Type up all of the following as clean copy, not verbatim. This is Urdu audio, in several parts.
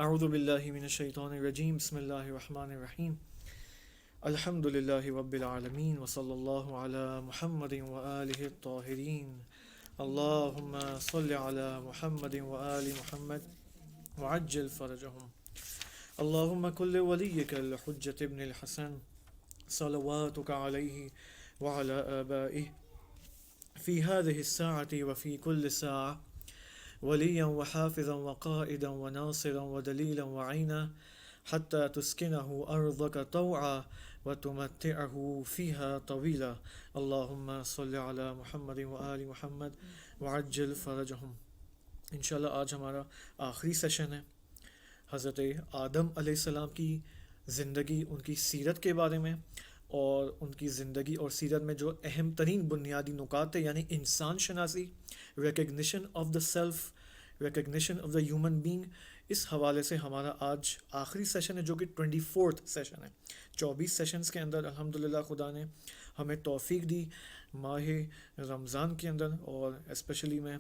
اعوذ باللہ من الشیطان الرجیم بسم اللہ الرحمن الرحیم الحمد للہ رب العالمین وصلی اللہ علی محمد وآلہ الطاہرین اللہم صل علی محمد وآل محمد وعجل فرجہم اللہم کل ولیک الحجۃ ابن الحسن صلواتک علیہ وعلی آبائہ فی هذه الساعة وفی کل ساعة وليا وحافظا وقائدا وناصرا ودليلا وعينا حتى تسكنه أرضك طوعا وتمتعه فيها طويلا اللهم صل على محمد وآل محمد وعجل فرجهم۔ انشاءاللہ آج ہمارا آخری سیشن ہے حضرت آدم علیہ السلام کی زندگی، ان کی سیرت کے بارے میں، اور ان کی زندگی اور سیرت میں جو اہم ترین بنیادی نکات تھے، یعنی انسان شناسی، recognition of the self, recognition of the human being. اس حوالے سے ہمارا آج آخری سیشن ہے جو کہ 24th سیشن ہے۔ 24 سیشنز کے اندر الحمدللہ خدا نے ہمیں توفیق دی ماہ رمضان کے اندر، اور اسپیشلی میں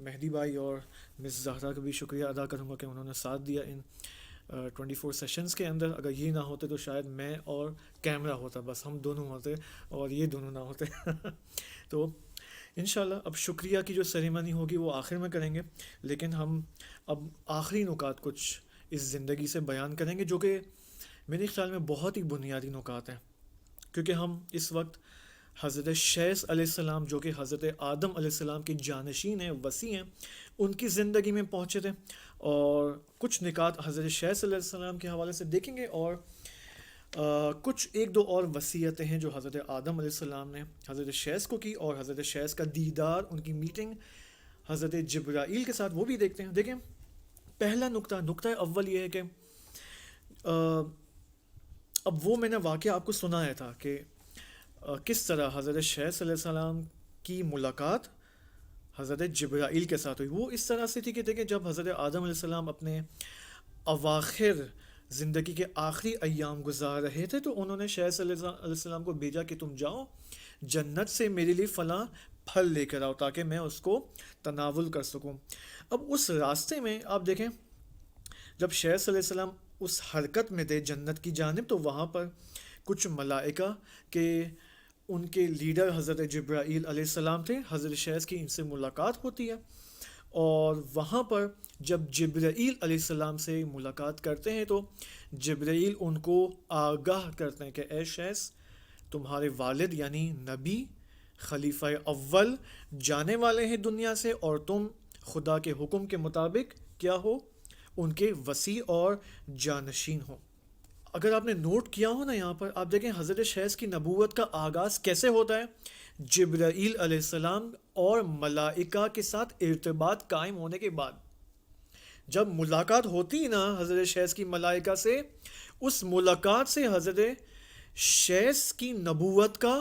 مہدی بھائی اور مس زہرا کا بھی شکریہ ادا کروں گا کہ انہوں نے ساتھ دیا ان 24 سیشنز کے اندر۔ اگر یہ نہ ہوتے تو شاید میں اور کیمرہ ہوتا، بس ہم دونوں ہوتے اور یہ دونوں نہ ہوتے تو انشاءاللہ اب شکریہ کی جو سیریمنی ہوگی وہ آخر میں کریں گے، لیکن ہم اب آخری نکات کچھ اس زندگی سے بیان کریں گے جو کہ میرے خیال میں بہت ہی بنیادی نکات ہیں، کیونکہ ہم اس وقت حضرت شیث علیہ السلام جو کہ حضرت آدم علیہ السلام کے جانشین ہیں، وصی ہیں، ان کی زندگی میں پہنچے تھے، اور کچھ نکات حضرت شیث علیہ السلام کے حوالے سے دیکھیں گے، اور کچھ ایک دو اور وصیتیں ہیں جو حضرت آدم علیہ السلام نے حضرت شیث کو کی، اور حضرت شیث کا دیدار، ان کی میٹنگ حضرت جبرائیل کے ساتھ، وہ بھی دیکھتے ہیں۔ دیکھیں پہلا نقطہ اول یہ ہے کہ اب وہ میں نے واقعہ آپ کو سنایا تھا کہ کس طرح حضرت شیث علیہ السلام کی ملاقات حضرت جبرائیل کے ساتھ ہوئی۔ وہ اس طرح سے تھی کہ دیکھیں جب حضرت آدم علیہ السلام اپنے اواخر زندگی کے آخری ایام گزار رہے تھے، تو انہوں نے شیث علیہ السلام کو بھیجا کہ تم جاؤ جنت سے میرے لیے فلاں پھل لے کر آؤ تاکہ میں اس کو تناول کر سکوں۔ اب اس راستے میں آپ دیکھیں جب شیث علیہ السلام اس حرکت میں تھے جنت کی جانب، تو وہاں پر کچھ ملائکہ کے ان کے لیڈر حضرت جبرائیل علیہ السلام تھے، حضرت شیث کی ان سے ملاقات ہوتی ہے، اور وہاں پر جب جبرائیل علیہ السلام سے ملاقات کرتے ہیں تو جبرائیل ان کو آگاہ کرتے ہیں کہ اے شیث، تمہارے والد یعنی نبی خلیفہ اول جانے والے ہیں دنیا سے، اور تم خدا کے حکم کے مطابق کیا ہو، ان کے وصی اور جانشین ہو۔ اگر آپ نے نوٹ کیا ہو نا، یہاں پر آپ دیکھیں حضرت شیث کی نبوت کا آغاز کیسے ہوتا ہے؟ جبرائیل علیہ السلام اور ملائکہ کے ساتھ ارتباط قائم ہونے کے بعد جب ملاقات ہوتی نا حضرت شیث کی ملائکہ سے، اس ملاقات سے حضرت شیث کی نبوت کا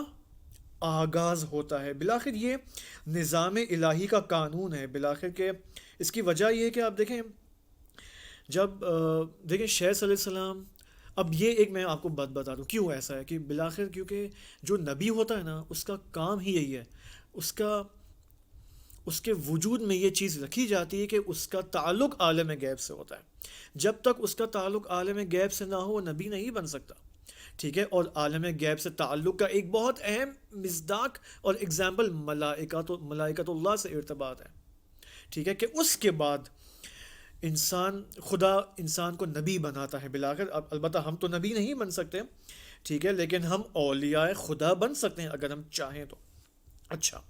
آغاز ہوتا ہے۔ بلاخر یہ نظام الہی کا قانون ہے بلاخر کہ اس کی وجہ یہ ہے کہ آپ دیکھیں جب دیکھیں شیث علیہ السلام، اب یہ ایک میں آپ کو بات بتا دوں کیوں ایسا ہے کہ بلاخر کیونکہ جو نبی ہوتا ہے نا اس کا کام ہی یہی ہے، اس کے وجود میں یہ چیز رکھی جاتی ہے کہ اس کا تعلق عالم غیب سے ہوتا ہے۔ جب تک اس کا تعلق عالم غیب سے نہ ہو وہ نبی نہیں بن سکتا، ٹھیک ہے؟ اور عالم غیب سے تعلق کا ایک بہت اہم مصداق اور اگزامپل ملائکۃ اللہ سے ارتباط ہے، ٹھیک ہے؟ کہ اس کے بعد خدا انسان کو نبی بناتا ہے بلاخر۔ البتہ ہم تو نبی نہیں بن سکتے، ٹھیک ہے، لیکن ہم اولیاء خدا بن سکتے ہیں اگر ہم چاہیں تو۔ اچھا،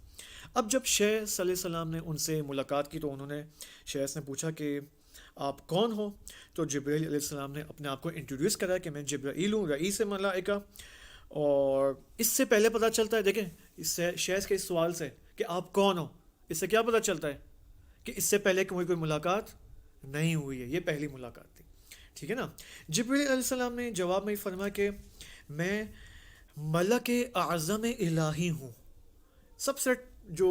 اب جب شیث علیہ السلام نے ان سے ملاقات کی تو شیث نے پوچھا کہ آپ کون ہو؟ تو جبرائیل علیہ السلام نے اپنے آپ کو انٹروڈیوس کرا کہ میں جبرائیل ہوں، رئیس ملائکہ۔ اور اس سے پہلے پتہ چلتا ہے، دیکھیں اس شیث کے اس سوال سے کہ آپ کون ہو، اس سے کیا پتہ چلتا ہے کہ اس سے پہلے کوئی ملاقات نہیں ہوئی ہے، یہ پہلی ملاقات تھی، ٹھیک ہے نا؟ جبرائیل علیہ السلام نے جواب میں فرمایا کہ میں ملک اعظم الہی ہوں۔ سب سے جو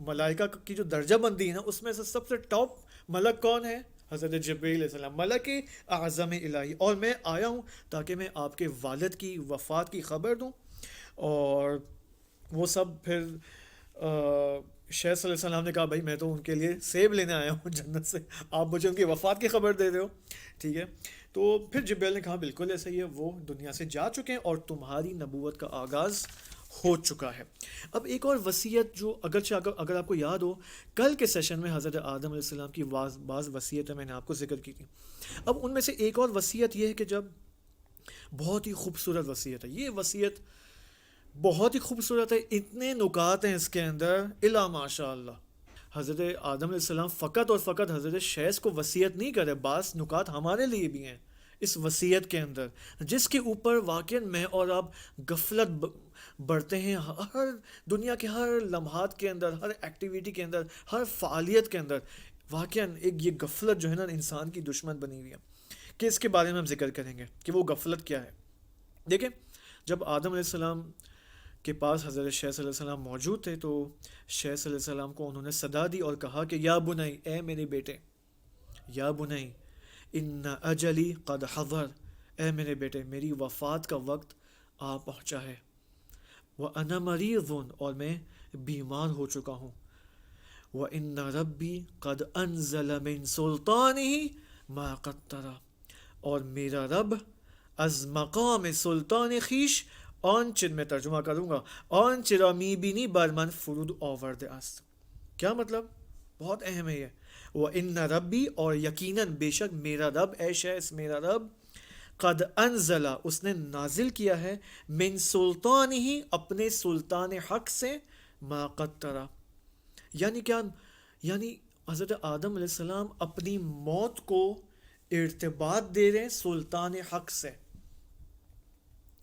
ملائکہ کی جو درجہ بندی ہے نا، اس میں سے سب سے ٹاپ ملک کون ہے؟ حضرت جبرائیل علیہ السلام، ملک اعظم الہی، اور میں آیا ہوں تاکہ میں آپ کے والد کی وفات کی خبر دوں۔ اور وہ سب پھر شیخ صلی اللہ علیہ وسلم نے کہا بھائی میں تو ان کے لیے سیب لینے آیا ہوں جنت سے، آپ مجھے ان کی وفات کی خبر دے رہے ہو. ٹھیک ہے. تو پھر جبریل نے کہا بالکل ایسا ہی ہے، وہ دنیا سے جا چکے ہیں اور تمہاری نبوت کا آغاز ہو چکا ہے. اب ایک اور وصیت جو اگرچہ اگر آپ کو یاد ہو کل کے سیشن میں حضرت آدم علیہ السلام کی بعض وصیتیں میں نے آپ کو ذکر کی تھی. اب ان میں سے ایک اور وصیت یہ ہے کہ جب بہت ہی خوبصورت وصیت ہے یہ وصیت، بہت ہی خوبصورت ہے، اتنے نکات ہیں اس کے اندر الا ماشاء اللہ. حضرت آدم علیہ السلام فقط اور فقط حضرت شیخ کو وصیت نہیں کرے، بعض نکات ہمارے لیے بھی ہیں اس وصیت کے اندر جس کے اوپر واقعا میں اور آپ غفلت بڑھتے ہیں. ہر دنیا کے ہر لمحات کے اندر، ہر ایکٹیویٹی کے اندر، ہر فعالیت کے اندر واقعا ایک یہ غفلت جو ہے نا انسان کی دشمن بنی ہوئی ہے، کہ اس کے بارے میں ہم ذکر کریں گے کہ وہ غفلت کیا ہے. دیکھیں جب آدم علیہ السلام کے پاس حضرت شیخ صلی اللہ علیہ وسلم موجود تھے تو شیخ صلی اللہ علیہ وسلم کو انہوں نے صدا دی اور کہا کہ یا بنی، اے میرے بیٹے، یا بنی ان اجلی قد حضر، اے میرے بیٹے میری وفات کا وقت آ پہنچا ہے. وَأَنَا مَرِيضٌ، اور میں بیمار ہو چکا ہوں. وَإِنَّ رَبِّي قَدْ أَنزَلَ مِن سُلْطَانِهِ مَا قَدَّرَ، اور میرا رب از مقام سلطان خیش آنچه، میں ترجمہ کروں گا، آنچه را میبینی بر من فرود آورده است. کیا مطلب؟ بہت اہم ہے یہ. وَإِنَّ ربی، اور یقیناً بے شک میرا رب، اے شیخ میرا رب، قد انزلہ اس نے نازل کیا ہے، من سلطان ہی اپنے سلطان حق سے، ما قدرہ یعنی کیا؟ یعنی حضرت آدم علیہ السلام اپنی موت کو ارتباط دے رہے ہیں سلطان حق سے.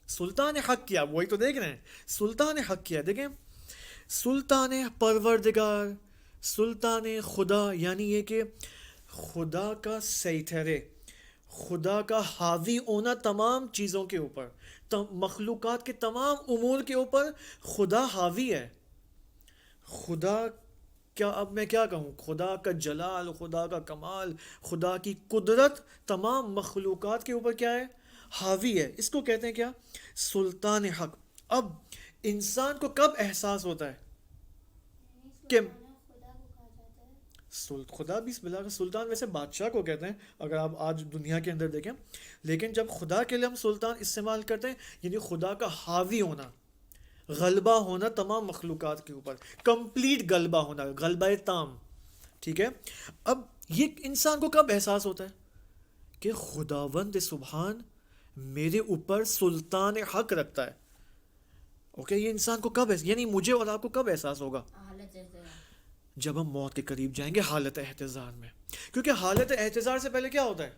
سلطان حق کیا؟ وہی تو دیکھ رہے ہیں سلطان حق کیا. دیکھیں سلطان پروردگار، سلطان خدا، یعنی یہ کہ خدا کا سیطرے، خدا کا حاوی ہونا تمام چیزوں کے اوپر، مخلوقات کے تمام امور کے اوپر خدا حاوی ہے. خدا کیا، اب میں کیا کہوں، خدا کا جلال، خدا کا کمال، خدا کی قدرت تمام مخلوقات کے اوپر کیا ہے؟ حاوی ہے. اس کو کہتے ہیں کیا؟ سلطان حق. اب انسان کو کب احساس ہوتا ہے کہ خدا بھی بلا سلطان ویسے بادشاہ کو کہتے ہیں اگر آپ آج دنیا کے اندر دیکھیں، لیکن جب خدا کے لیے ہم سلطان استعمال کرتے ہیں یعنی خدا کا حاوی ہونا، غلبہ ہونا تمام مخلوقات کے اوپر، کمپلیٹ غلبہ ہونا، غلبہ تام. ٹھیک ہے. اب یہ انسان کو کب احساس ہوتا ہے کہ خداوند سبحان میرے اوپر سلطان حق رکھتا ہے. اوکے، یہ انسان کو کب یعنی مجھے اور آپ کو کب احساس ہوگا؟ جب ہم موت کے قریب جائیں گے، حالت احتضار میں. کیونکہ حالت احتضار سے پہلے کیا ہوتا ہے؟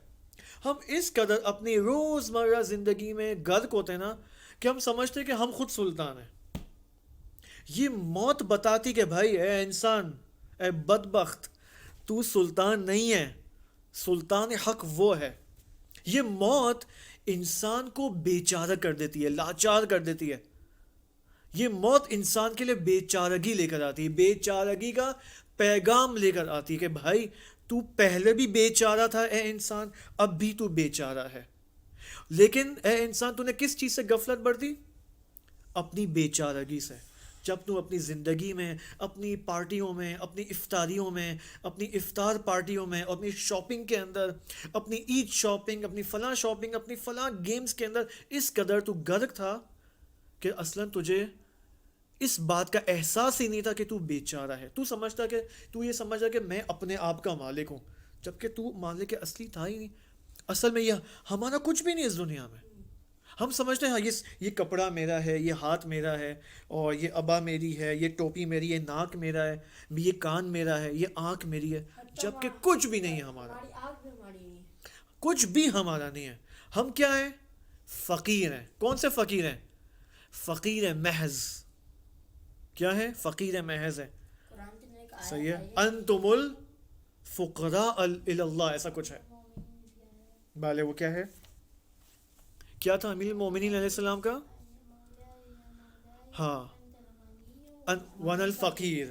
ہم اس قدر اپنی روزمرہ زندگی میں غرق ہوتے ہیں نا کہ ہم سمجھتے ہیں کہ ہم خود سلطان ہیں. یہ موت بتاتی کہ بھائی اے انسان، اے بدبخت، تو سلطان نہیں ہے، سلطان حق وہ ہے. یہ موت انسان کو بے چارہ کر دیتی ہے، لاچار کر دیتی ہے. یہ موت انسان کے لیے بے چارگی لے کر آتی ہے، بے چارگی کا پیغام لے کر آتی ہے کہ بھائی تو پہلے بھی بے چارہ تھا اے انسان، اب بھی تو بے چارہ ہے. لیکن اے انسان تو نے کس چیز سے غفلت برتی؟ اپنی بے چارگی سے. جب تو اپنی زندگی میں، اپنی پارٹیوں میں، اپنی افطاریوں میں، اپنی افطار پارٹیوں میں، اپنی شاپنگ کے اندر، اپنی عید شاپنگ، اپنی فلاں شاپنگ، اپنی فلاں گیمز کے اندر اس قدر تو غرق تھا کہ اصلاً تجھے اس بات کا احساس ہی نہیں تھا کہ تو بے چارہ ہے. تو یہ سمجھتا کہ میں اپنے آپ کا مالک ہوں، جبکہ تو مالک اصلی تھا ہی نہیں. اصل میں یہ ہمارا کچھ بھی نہیں اس دنیا میں. ہم سمجھتے ہیں ہاں یہ کپڑا میرا ہے، یہ ہاتھ میرا ہے، اور یہ ابا میری ہے، یہ ٹوپی میری، یہ ناک میرا ہے، یہ کان میرا ہے، یہ آنکھ میری ہے، جبکہ کچھ بھی نہیں ہے ہمارا. کچھ بھی ہمارا نہیں ہے. ہم کیا ہیں؟ فقیر ہیں. کون سے فقیر ہیں؟ فقیر محض. کیا ہے؟ فقیر محض ہے. صحیح ہے. انتم الفقراء الی اللہ، ایسا کچھ ہے. بالے وہ کیا ہے؟ کیا تھا امیر المومنین علیہ السلام کا؟ ہاں، وَأَنَا الْفَقِيرُ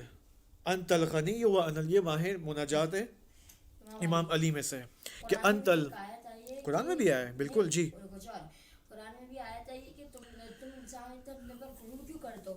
أَنْتَ الْغَنِيُّ وَأَنَا، یہ ماہر مناجات ہے امام علی میں سے کہ انت قرآن میں بھی آیا ہے. بالکل جی. قرآن میں بھی آیا تھا یہ کہ تم انسان پر غرور کیوں کرتے ہو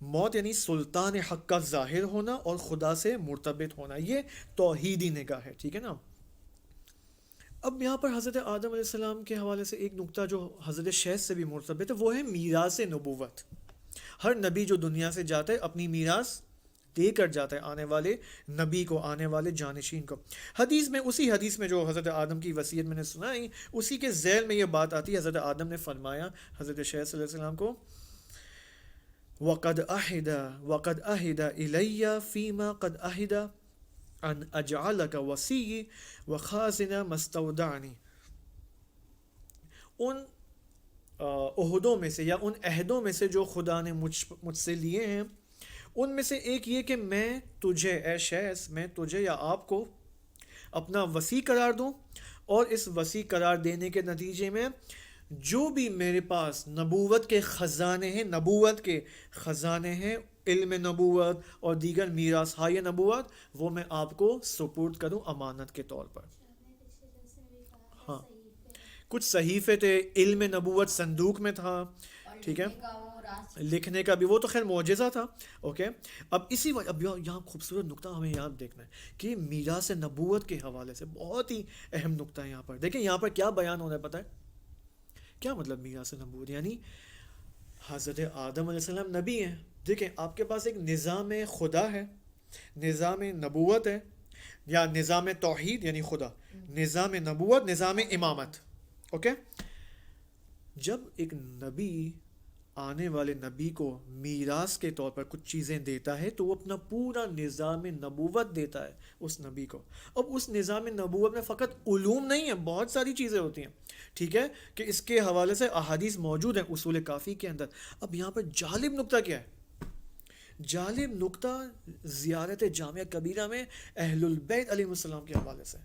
موت یعنی سلطان حق کا ظاہر ہونا اور خدا سے مرتبط ہونا، یہ توحیدی نگاہ ہے، ٹھیک ہے نا. اب یہاں پر حضرت آدم علیہ السلام کے حوالے سے ایک نقطہ جو حضرت شیخ سے بھی مرتبط ہے، وہ ہے میراث نبوت. ہر نبی جو دنیا سے جاتا ہے اپنی میراث دے کر جاتا ہے آنے والے نبی کو، آنے والے جانشین کو. حدیث میں، اسی حدیث میں جو حضرت آدم کی وصیت میں نے سنائی، اسی کے ذیل میں یہ بات آتی ہے. حضرت آدم نے فرمایا حضرت شیخ صلی اللہ علیہ وسلم کو، وَقَدْ أَحِدَ إِلَيَّ فِيمَا قَدْ أَحِدَ أَنْ أَجْعَلَكَ وَصِيِّ وَخَازِنَ مَسْتَوْدَعَنِي. ان عہدوں میں سے یا ان عہدوں میں سے جو خدا نے مجھ سے لیے ہیں، ان میں سے ایک یہ کہ میں تجھے، اے شیخ، میں تجھے یا آپ کو اپنا وصی قرار دوں، اور اس وصی قرار دینے کے نتیجے میں جو بھی میرے پاس نبوت کے خزانے ہیں، نبوت کے خزانے ہیں، علم نبوت اور دیگر میراث نبوت، وہ میں آپ کو سپرد کروں امانت کے طور پر. ہاں، کچھ صحیفے تھے، علم نبوت صندوق میں تھا، ٹھیک ہے، لکھنے کا بھی، وہ تو خیر معجزہ تھا. اوکے، اب اسی وجہ، اب یہاں خوبصورت نقطہ ہمیں یاد دیکھنا ہے کہ میراث نبوت کے حوالے سے بہت ہی اہم نقطہ ہے. یہاں پر دیکھیں، یہاں پر کیا بیان ہو رہا ہے پتہ ہے کیا مطلب میراث نبوت؟ یعنی حضرت آدم علیہ السلام نبی ہیں. دیکھیں، آپ کے پاس ایک نظام خدا ہے، نظام نبوت ہے، یا نظام توحید یعنی خدا، نظام نبوت، نظام امامت. اوکے، جب ایک نبی آنے والے نبی کو میراث کے طور پر کچھ چیزیں دیتا ہے تو وہ اپنا پورا نظام نبوت دیتا ہے اس نبی کو. اب اس نظام نبوت میں فقط علوم نہیں ہے، بہت ساری چیزیں ہوتی ہیں، ٹھیک ہے، کہ اس کے حوالے سے احادیث موجود ہیں اصول کافی کے اندر. اب یہاں پر جالب نقطہ کیا ہے؟ جالب نقطہ زیارت جامعہ کبیرہ میں اہل البیت علیہ السلام کے حوالے سے.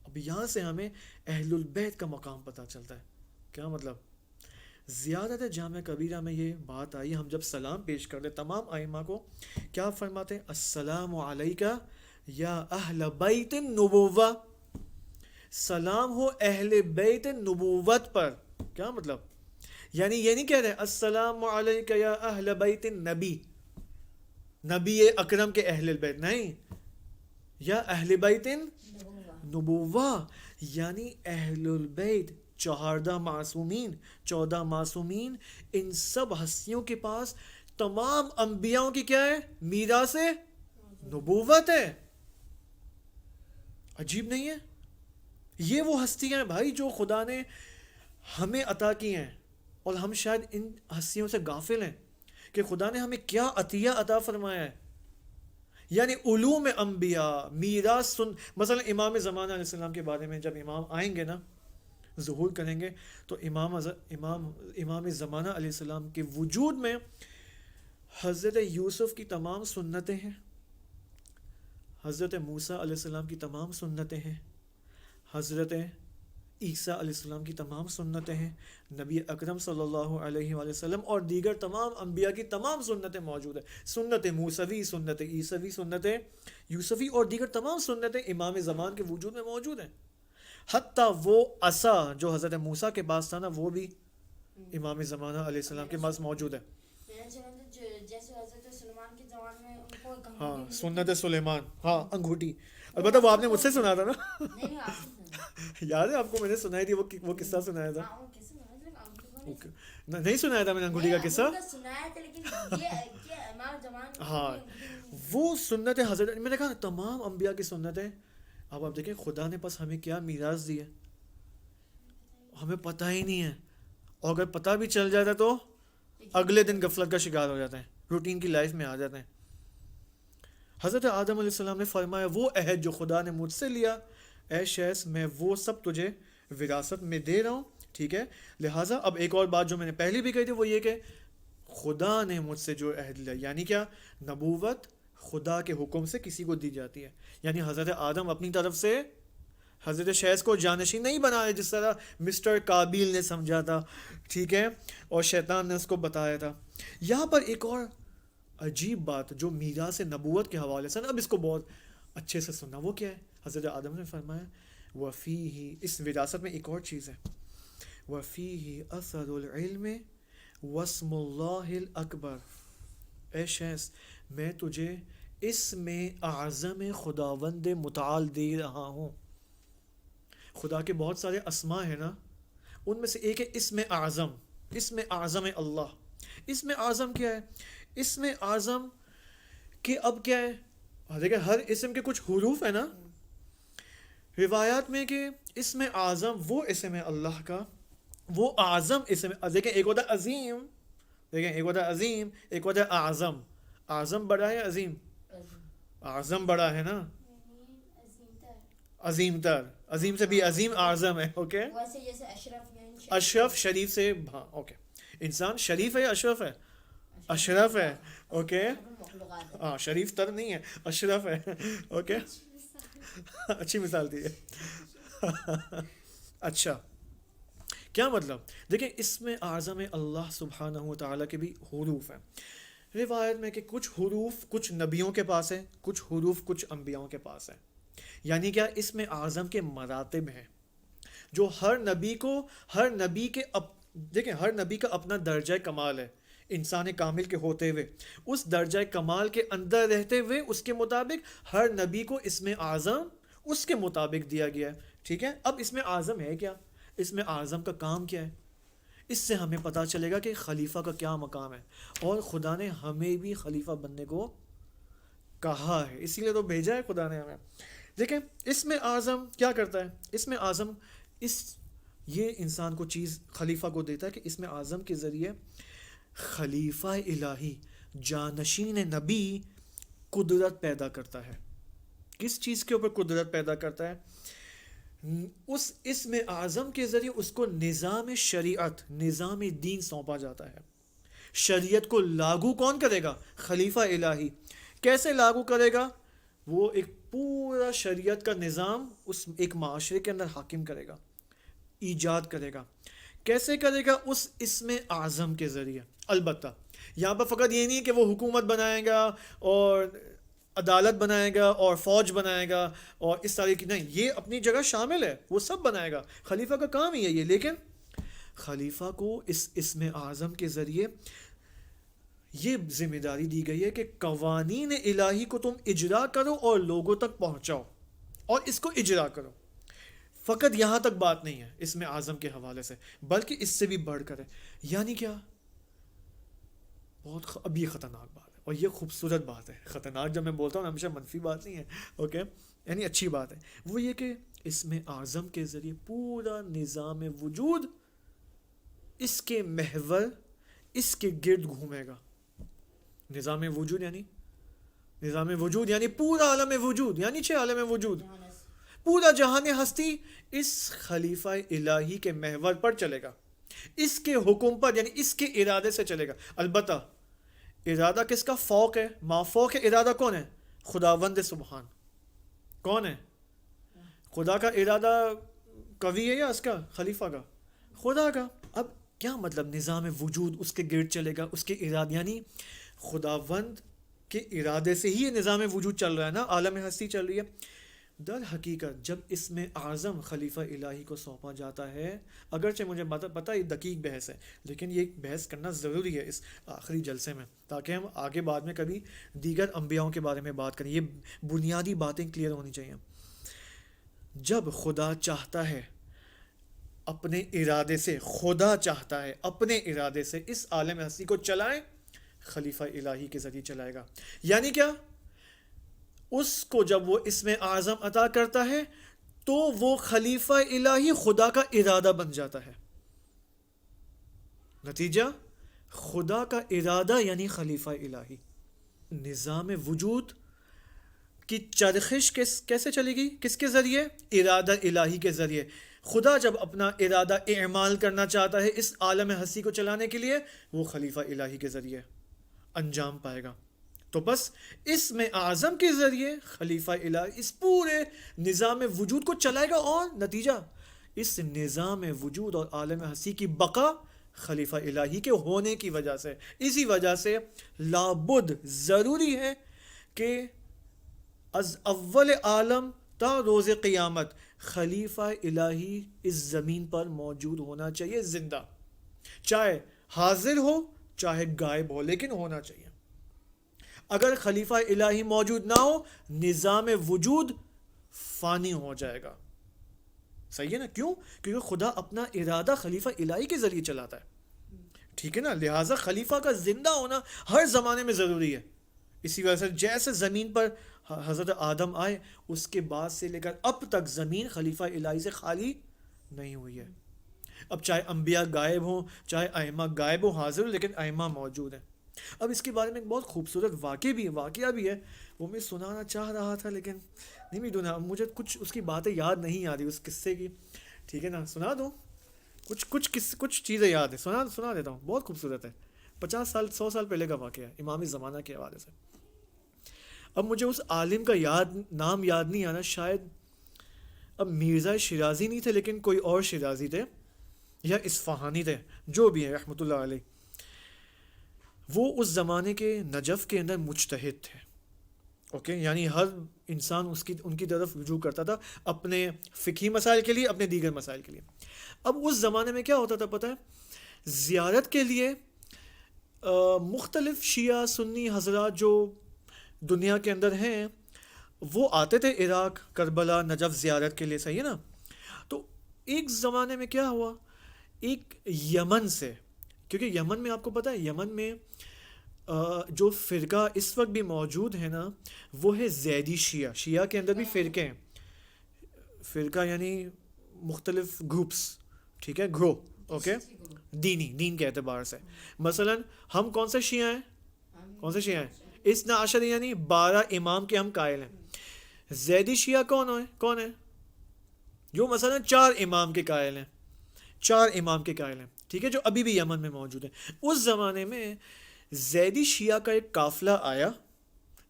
اب یہاں سے ہمیں اہل البیت کا مقام پتہ چلتا ہے. کیا مطلب؟ زیارت جامعہ کبیرہ میں یہ بات آئی، ہم جب سلام پیش کرتے تمام ائمہ کو، کیا فرماتے ہیں؟ السلام علیکہ یا اہل بیت النبوہ، سلام ہو اہل بیت نبوت پر. کیا مطلب؟ یعنی یہ نہیں کہہ رہے السلام علیکہ یا اہل بیت النبی، نبی اکرم کے اہل بیت، نہیں، یا اہل بیت نبوہ، یعنی اہل البیت، 14 معصومین، ان سب ہستیوں کے پاس تمام انبیاءوں کی کیا ہے؟ میراث نبوت ہے. عجیب نہیں ہے؟ یہ وہ ہستیاں ہیں بھائی جو خدا نے ہمیں عطا کی ہیں، اور ہم شاید ان ہستیوں سے غافل ہیں کہ خدا نے ہمیں کیا عطیہ عطا فرمایا ہے. یعنی علوم انبیاء، میراث مثلا امام زمانہ علیہ السلام کے بارے میں جب امام آئیں گے نا، ظہور کریں گے، تو امام زمانہ علیہ السلام کے وجود میں حضرت یوسف کی تمام سنتیں ہیں، حضرت موسیٰ علیہ السلام کی تمام سنتیں ہیں، حضرت عیسیٰ علیہ السلام کی تمام سنتیں ہیں، نبی اکرم صلی اللہ علیہ وآلہ وسلم اور دیگر تمام انبیاء کی تمام سنتیں موجود ہیں. سنت موسوی، سنت عیسوی، سنت یوسفی اور دیگر تمام سنتیں امام زمان کے وجود میں موجود ہیں. حتیٰ وہ عصا جو حضرت موسیٰ کے پاس تھا نا، وہ بھی امام زمانہ علیہ السلام کے پاس موجود ہے. ہاں، سنت سلیمان، ہاں، انگوٹھی. البتہ وہ آپ نے مجھ سے سنا تھا نا، یاد ہے آپ کو؟ میں نے سنائی تھی وہ قصہ سنایا تھا. نہیں سنایا تھا میں نے انگوٹھی کا قصہ؟ ہاں، وہ سنت حضرت، میں نے کہا تمام انبیاء کی سنتیں. اب آپ دیکھیں خدا نے پس ہمیں کیا میراث دی ہے، ہمیں پتہ ہی نہیں ہے، اور اگر پتہ بھی چل جاتا تو اگلے دن غفلت کا شکار ہو جاتے ہیں، روٹین کی لائف میں آ جاتے ہیں. حضرت آدم علیہ السلام نے فرمایا وہ عہد جو خدا نے مجھ سے لیا، اے شیخ، میں وہ سب تجھے وراثت میں دے رہا ہوں، ٹھیک ہے. لہٰذا اب ایک اور بات جو میں نے پہلے بھی کہی تھی وہ یہ کہ خدا نے مجھ سے جو عہد لیا، یعنی کیا؟ نبوت خدا کے حکم سے کسی کو دی جاتی ہے. یعنی حضرت آدم اپنی طرف سے حضرت شیخ کو جانشین نہیں بنایا جس طرح مسٹر کابیل نے سمجھا تھا، ٹھیک ہے، اور شیطان نے اس کو بتایا تھا. یہاں پر ایک اور عجیب بات جو میراث نبوت کے حوالے سے، اب اس کو بہت اچھے سے سننا، وہ کیا ہے؟ حضرت آدم نے فرمایا وفیہ، اس وراثت میں ایک اور چیز ہے، وفیہ اثر العلم واسم اللہ الاکبر. اے شیخ میں تجھے اسم اعظم خداوند متعال دے رہا ہوں. خدا کے بہت سارے اسماء ہیں نا، ان میں سے ایک ہے اسم اعظم. اسم اعظم اللہ. اسم اعظم کیا ہے؟ اسم اعظم کہ اب کیا ہے، دیکھیں ہر اسم کے کچھ حروف ہیں نا روایات میں، کہ اسم اعظم وہ اسم ہے اللہ کا، وہ اعظم اسم. دیکھیں ایک ہوتا ہے عظیم، دیکھیں ایک ہوتا ہے عظیم، ایک ہوتا ہے اعظم. اعظم بڑا ہے عظیم؟ اعظم بڑا ہے نا، عظیم تر. عظیم سے بھی عظیم اعظم ہے. اوکے، ویسے جیسے اشرف یعنی اشرف شریف سے، ہاں اوکے. انسان شریف ہے یا اشرف ہے؟ اشرف ہے. اوکے مخلوقات ہاں، شریف تر نہیں ہے، اشرف ہے. اوکے اچھی مثال دی ہے. اچھا کیا مطلب؟ دیکھیں اس میں اعظم اللہ سبحانہ و تعالیٰ کے بھی حروف ہیں روایت میں، کہ کچھ حروف کچھ نبیوں کے پاس ہیں، کچھ حروف کچھ انبیاؤں کے پاس ہیں. یعنی کیا؟ اس میں اعظم کے مراتب ہیں جو ہر نبی کو، ہر نبی کے دیکھیں ہر نبی کا اپنا درجہ کمال ہے. انسان کامل کے ہوتے ہوئے، اس درجہ کمال کے اندر رہتے ہوئے، اس کے مطابق ہر نبی کو اس میں اعظم اس کے مطابق دیا گیا ہے. ٹھیک ہے، اب اس میں اعظم ہے کیا؟ اس میں اعظم کا کام کیا ہے؟ اس سے ہمیں پتہ چلے گا کہ خلیفہ کا کیا مقام ہے. اور خدا نے ہمیں بھی خلیفہ بننے کو کہا ہے، اسی لیے تو بھیجا ہے خدا نے ہمیں. دیکھیں اس میں اعظم کیا کرتا ہے؟ اس میں اعظم یہ انسان کو چیز خلیفہ کو دیتا ہے کہ اس میں اعظم کے ذریعے خلیفہ الہی، جانشین نبی قدرت پیدا کرتا ہے. کس چیز کے اوپر قدرت پیدا کرتا ہے؟ اس اسم اعظم کے ذریعے اس کو نظام شریعت، نظام دین سونپا جاتا ہے. شریعت کو لاگو کون کرے گا؟ خلیفہ الہی. کیسے لاگو کرے گا؟ وہ ایک پورا شریعت کا نظام اس ایک معاشرے کے اندر حاکم کرے گا، ایجاد کرے گا. کیسے کرے گا؟ اس اسم اعظم کے ذریعے. البتہ یہاں پر فقط یہ نہیں کہ وہ حکومت بنائے گا اور عدالت بنائے گا اور فوج بنائے گا اور اس طرح کی، نہیں، یہ اپنی جگہ شامل ہے، وہ سب بنائے گا. خلیفہ کا کام ہی ہے یہ. لیکن خلیفہ کو اس اسم اعظم کے ذریعے یہ ذمہ داری دی گئی ہے کہ قوانین الہی کو تم اجرا کرو اور لوگوں تک پہنچاؤ اور اس کو اجرا کرو. فقط یہاں تک بات نہیں ہے اس میں اعظم کے حوالے سے، بلکہ اس سے بھی بڑھ کر ہے. یعنی کیا؟ بہت اب یہ خطرناک بات ہے اور یہ خوبصورت بات ہے. خطرناک جب میں بولتا ہوں ہمیشہ منفی بات نہیں ہے، اوکے، یعنی اچھی بات ہے. وہ یہ کہ اس میں اعظم کے ذریعے پورا نظام وجود اس کے محور، اس کے گرد گھومے گا. نظام وجود یعنی پورا عالم وجود، یعنی 6 عالم وجود، پورا جہان ہستی اس خلیفہ الہی کے محور پر چلے گا، اس کے حکم پر، یعنی اس کے ارادے سے چلے گا. البتہ ارادہ کس کا؟ فوق ہے، ما فوق ہے. ارادہ کون ہے؟ خداوند سبحان. کون ہے؟ خدا کا ارادہ قوی ہے یا اس کا خلیفہ کا؟ خدا کا. اب کیا مطلب؟ نظام وجود اس کے گرد چلے گا، اس کے ارادے، یعنی خداوند کے ارادے سے ہی یہ نظام وجود چل رہا ہے نا، عالم ہستی چل رہی ہے. در حقیقت جب اس میں اعظم خلیفہ الہی کو سونپا جاتا ہے، اگرچہ مجھے پتہ یہ دقیق بحث ہے، لیکن یہ بحث کرنا ضروری ہے اس آخری جلسے میں، تاکہ ہم آگے بعد میں کبھی دیگر انبیاؤں کے بارے میں بات کریں. یہ بنیادی باتیں کلیئر ہونی چاہیے. جب خدا چاہتا ہے اپنے ارادے سے، خدا چاہتا ہے اپنے ارادے سے اس عالم ہستی کو چلائے، خلیفہ الہی کے ذریعے چلائے گا. یعنی کیا؟ اس کو جب وہ اسم اعظم عطا کرتا ہے تو وہ خلیفہ الہی خدا کا ارادہ بن جاتا ہے. نتیجہ خدا کا ارادہ یعنی خلیفہ الہی. نظام وجود کی چرخش کیسے چلے گی؟ کس کے ذریعے؟ ارادہ الہی کے ذریعے. خدا جب اپنا ارادہ اعمال کرنا چاہتا ہے اس عالم ہستی کو چلانے کے لیے، وہ خلیفہ الہی کے ذریعے انجام پائے گا. تو بس اس میں اعظم کے ذریعے خلیفہ الہی اس پورے نظام وجود کو چلائے گا، اور نتیجہ اس نظام وجود اور عالم ہستی کی بقا خلیفہ الہی کے ہونے کی وجہ سے. اسی وجہ سے لابد ضروری ہے کہ از اول عالم تا روز قیامت خلیفہ الہی اس زمین پر موجود ہونا چاہیے، زندہ، چاہے حاضر ہو چاہے غائب ہو، لیکن ہونا چاہیے. اگر خلیفہ الہی موجود نہ ہو نظام وجود فانی ہو جائے گا. صحیح ہے نا؟ کیوں؟ کیونکہ خدا اپنا ارادہ خلیفہ الہی کے ذریعے چلاتا ہے. ٹھیک ہے نا؟ لہٰذا خلیفہ کا زندہ ہونا ہر زمانے میں ضروری ہے. اسی وجہ سے جیسے زمین پر حضرت آدم آئے اس کے بعد سے لے کر اب تک زمین خلیفہ الہی سے خالی نہیں ہوئی ہے. اب چاہے انبیاء غائب ہوں چاہے ائمہ غائب ہوں حاضر ہوں لیکن ائمہ موجود ہیں. اب اس کے بارے میں ایک بہت خوبصورت واقعہ بھی ہے وہ میں سنانا چاہ رہا تھا لیکن نہیں بھی دوں. مجھے کچھ اس کی باتیں یاد نہیں آ رہی اس قصے کی. ٹھیک ہے نا؟ سنا دوں کچھ چیزیں یاد ہیں. سنا دیتا ہوں. بہت خوبصورت ہے. 50 سال 100 سال پہلے کا واقعہ ہے امام زمانہ کے حوالے سے. اب مجھے اس عالم کا نام یاد نہیں آنا. شاید اب مرزا شیرازی نہیں تھے لیکن کوئی اور شیرازی تھے یا اصفہانی تھے جو بھی ہیں رحمۃ اللہ علیہ. وہ اس زمانے کے نجف کے اندر مجتہد تھے. اوکے یعنی ہر انسان ان کی طرف رجوع کرتا تھا اپنے فقہی مسائل کے لیے اپنے دیگر مسائل کے لیے. اب اس زمانے میں کیا ہوتا تھا پتہ ہے؟ زیارت کے لیے مختلف شیعہ سنی حضرات جو دنیا کے اندر ہیں وہ آتے تھے عراق کربلا نجف زیارت کے لیے. صحیح ہے نا؟ تو ایک زمانے میں کیا ہوا ایک یمن سے کیونکہ یمن میں آپ کو پتہ ہے یمن میں جو فرقہ اس وقت بھی موجود ہے نا وہ ہے زیدی شیعہ کے اندر بھی فرقے ہیں. فرقہ یعنی مختلف گروپس. ٹھیک ہے گرو. اوکے دین کے اعتبار سے مثلا ہم کون سے شیعہ ہیں اثنا عشری یعنی 12 امام کے ہم قائل ہیں. زیدی شیعہ کون ہے جو مثلا 4 امام کے قائل ہیں. ٹھیک ہے جو ابھی بھی یمن میں موجود ہیں. اس زمانے میں زیدی شیعہ کا ایک قافلہ آیا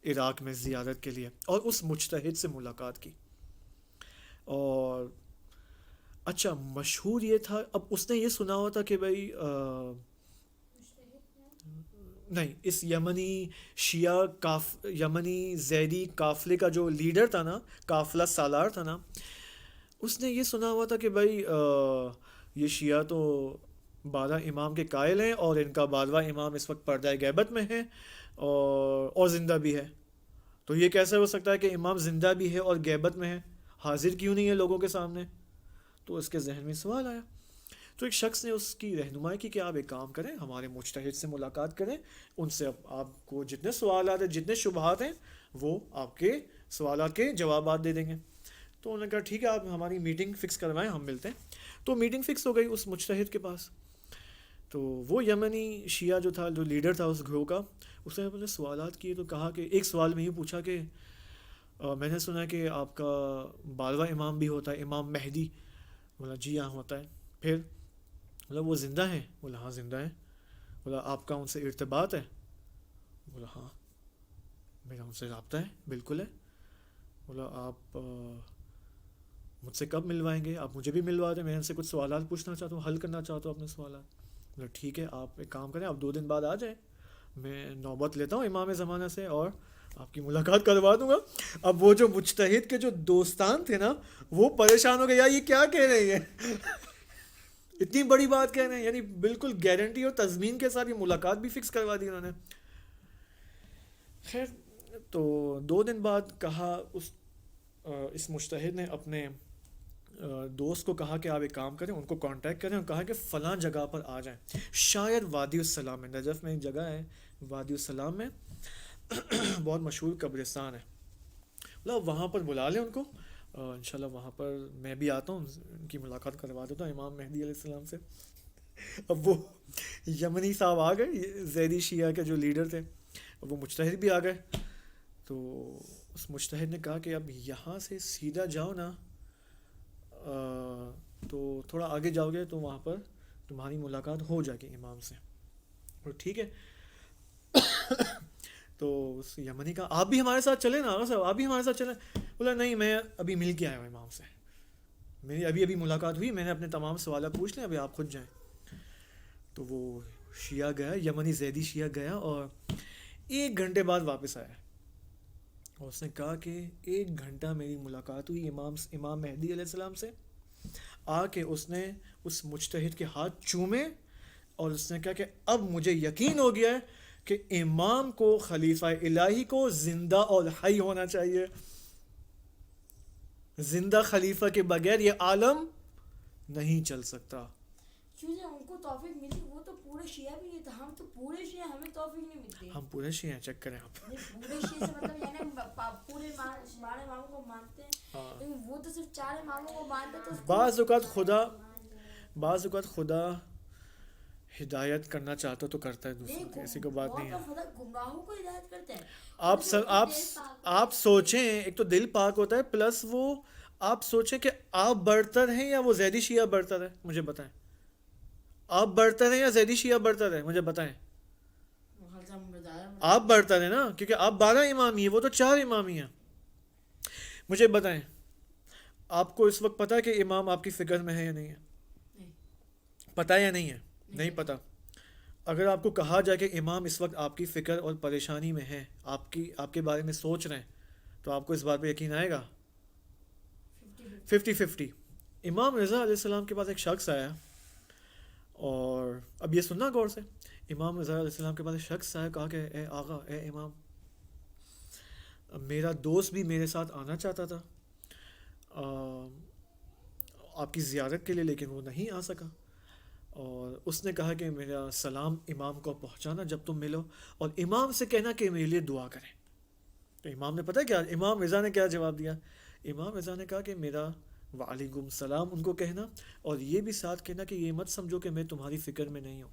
عراق میں زیارت کے لیے اور اس مجتہد سے ملاقات کی. اور اچھا مشہور یہ تھا اب اس نے یہ سنا ہوا تھا کہ بھائی نہیں اس یمنی زیدی قافلے کا جو لیڈر تھا نا قافلہ سالار تھا نا اس نے یہ سنا ہوا تھا کہ بھائی یہ شیعہ تو 12 امام کے قائل ہیں اور ان کا 12واں امام اس وقت پردہ غیبت میں ہے اور زندہ بھی ہے. تو یہ کیسے ہو سکتا ہے کہ امام زندہ بھی ہے اور غیبت میں ہے حاضر کیوں نہیں ہے لوگوں کے سامنے؟ تو اس کے ذہن میں سوال آیا. تو ایک شخص نے اس کی رہنمائی کی کہ آپ ایک کام کریں ہمارے مجتہد سے ملاقات کریں ان سے آپ کو جتنے سوالات ہیں جتنے شبہات ہیں وہ آپ کے سوالات کے جوابات دے دیں گے. تو انہوں نے کہا ٹھیک ہے آپ ہماری میٹنگ فکس کروائیں ہم ملتے ہیں. تو میٹنگ فکس ہو گئی اس مجتہد کے پاس. تو وہ یمنی شیعہ جو تھا جو لیڈر تھا اس گروہ کا اس نے اپنے سوالات کیے. تو کہا کہ ایک سوال میں یہ پوچھا کہ میں نے سنا کہ آپ کا 12واں امام بھی ہوتا ہے امام مہدی. بولا جی ہاں ہوتا ہے. پھر بولا وہ زندہ ہیں؟ بولا ہاں زندہ ہیں. بولا آپ کا ان سے ارتباط ہے؟ بولا ہاں میرا ان سے رابطہ ہے بالکل ہے. بولا آپ مجھ سے کب ملوائیں گے؟ آپ مجھے بھی ملوا دیں میں ان سے کچھ سوالات پوچھنا چاہتا ہوں حل کرنا چاہتا ہوں اپنے سوالات. بولا ٹھیک ہے آپ ایک کام کریں آپ 2 دن بعد آ جائیں میں نوبت لیتا ہوں امام زمانہ سے اور آپ کی ملاقات کروا دوں گا. اب وہ جو مجتہد کے جو دوستان تھے نا وہ پریشان ہو گئے یار یہ کیا کہہ رہے ہیں اتنی بڑی بات کہہ رہے ہیں. یعنی بالکل گارنٹی اور تضمین کے ساتھ یہ ملاقات بھی فکس کروا دی انہوں نے. خیر تو 2 دن بعد کہا اس مجتہد نے اپنے دوست کو کہا کہ آپ ایک کام کریں ان کو کانٹیکٹ کریں اور کہا کہ فلاں جگہ پر آ جائیں شاید وادی السلام میں نجف میں ایک جگہ ہے وادی السلام میں بہت مشہور قبرستان ہے. وہاں پر بلا لیں ان کو انشاءاللہ وہاں پر میں بھی آتا ہوں ان کی ملاقات کروا دیتا ہوں امام مہدی علیہ السلام سے. اب وہ یمنی صاحب آ گئے زیدی شیعہ کے جو لیڈر تھے وہ مجتہد بھی آ گئے. تو اس مجتہد نے کہا کہ اب یہاں سے سیدھا جاؤ نا تو تھوڑا آگے جاؤ گے تو وہاں پر تمہاری ملاقات ہو جائے گی امام سے. اور ٹھیک ہے تو اس یمنی کا آپ بھی ہمارے ساتھ چلیں نا صاحب آپ بھی ہمارے ساتھ چلیں. بولا نہیں میں ابھی مل کے آیا ہوں امام سے میری ابھی ملاقات ہوئی میں نے اپنے تمام سوالات پوچھ لیں ابھی آپ خود جائیں. تو وہ شیعہ گیا یمنی زیدی شیعہ گیا اور 1 گھنٹے بعد واپس آیا اور اس نے کہا کہ 1 گھنٹہ میری ملاقات ہوئی امام مہدی علیہ السلام سے. آ کے اس نے اس مجتہد کے ہاتھ چومے اور اس نے کہا کہ اب مجھے یقین ہو گیا ہے کہ امام کو، خلیفہ الہی کو زندہ اور حی ہونا چاہیے. زندہ خلیفہ کے بغیر یہ عالم نہیں چل سکتا. کیونکہ ان کو توفیق ملی، وہ تو پورے شیعہ بھی نہیں تھا، ہم تو پورے شیعہ، ہمیں توفیق نہیں ملتی. ہم پورے شیعہ ہیں، چیک کریں آپ. پورے شیعہ سے مطلب یعنی پورے بارہ اماموں کو مانتے ہیں، لیکن وہ تو صرف 4 اماموں کو مانتے. تو بعض اوقات خدا ہدایت کرنا چاہتا تو کرتا ہے دوسروں کو، ایسی کوئی بات نہیں ہے. خدا گمراہوں کو ہدایت کرتے ہیں. آپ سوچیں، ایک تو دل پاک ہوتا ہے، پلس وہ آپ سوچیں کہ آپ برتر ہیں یا وہ زیدی شیعہ برتر ہے، مجھے بتائیں. آپ برتر ہیں یا زیدی شیعہ برتر ہے، مجھے بتائیں. آپ برتر ہیں نا، کیونکہ آپ 12 امامی ہیں، وہ تو 4 امامی ہیں. مجھے بتائیں، آپ کو اس وقت پتا ہے کہ امام آپ کی فکر میں ہے یا نہیں ہے؟ پتا یا نہیں ہے؟ نہیں پتا. اگر آپ کو کہا جائے کہ امام اس وقت آپ کی فکر اور پریشانی میں ہے، آپ کے بارے میں سوچ رہے ہیں، تو آپ کو اس بات پہ یقین آئے گا؟ 50-50. امام رضا علیہ السلام کے پاس ایک شخص آیا، اور اب یہ سننا غور سے. امام رضا علیہ السلام کے پاس ایک شخص آیا، کہا کہ اے آقا، اے امام، میرا دوست بھی میرے ساتھ آنا چاہتا تھا آپ کی زیارت کے لیے، لیکن وہ نہیں آ سکا، اور اس نے کہا کہ میرا سلام امام کو پہنچانا جب تم ملو، اور امام سے کہنا کہ میرے لیے دعا کریں. تو امام نے پتہ کیا، امام رضا نے کیا جواب دیا؟ امام رضا نے کہا کہ میرا وعلیکم السلام ان کو کہنا، اور یہ بھی ساتھ کہنا کہ یہ مت سمجھو کہ میں تمہاری فکر میں نہیں ہوں،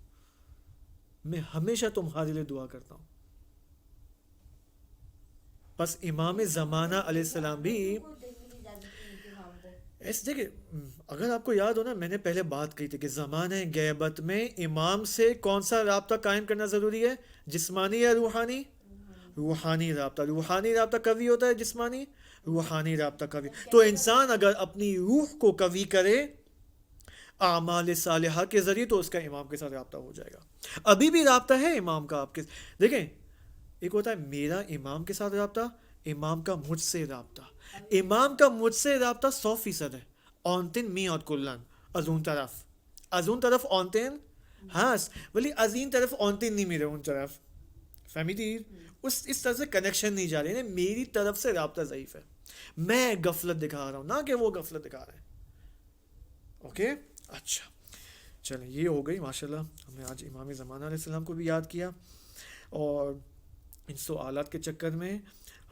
میں ہمیشہ تمہارے لیے دعا کرتا ہوں. بس امام زمانہ علیہ السلام بھی ایسے. دیکھیں، اگر آپ کو یاد ہو نا، میں نے پہلے بات کہی تھی کہ زمانہ غیبت میں امام سے کون سا رابطہ قائم کرنا ضروری ہے؟ جسمانی یا روحانی؟ روحانی رابطہ. روحانی رابطہ قوی ہوتا ہے، جسمانی روحانی رابطہ قوی. تو انسان اگر اپنی روح کو قوی کرے اعمال صالحہ کے ذریعے، تو اس کا امام کے ساتھ رابطہ ہو جائے گا. ابھی بھی رابطہ ہے امام کا آپ کے. دیکھیں، ایک ہوتا ہے میرا امام کے ساتھ رابطہ، امام کا مجھ سے رابطہ. امام کا مجھ سے رابطہ 100% ہے. اونتن می اور کلن ازون طرف اونتن ہاس، ولی ازین طرف اونتن نہیں میرے ان طرف. فہمی تھی؟ اس طرح سے کنیکشن نہیں جا رہی. میری طرف سے رابطہ ضعیف ہے، میں غفلت دکھا رہا ہوں، نہ کہ وہ غفلت دکھا رہے ہیں. اوکے، اچھا چلیں، یہ ہو گئی. ماشاءاللہ ہم نے آج امام زمانہ علیہ السلام کو بھی یاد کیا، اور ان سوالات کے چکر میں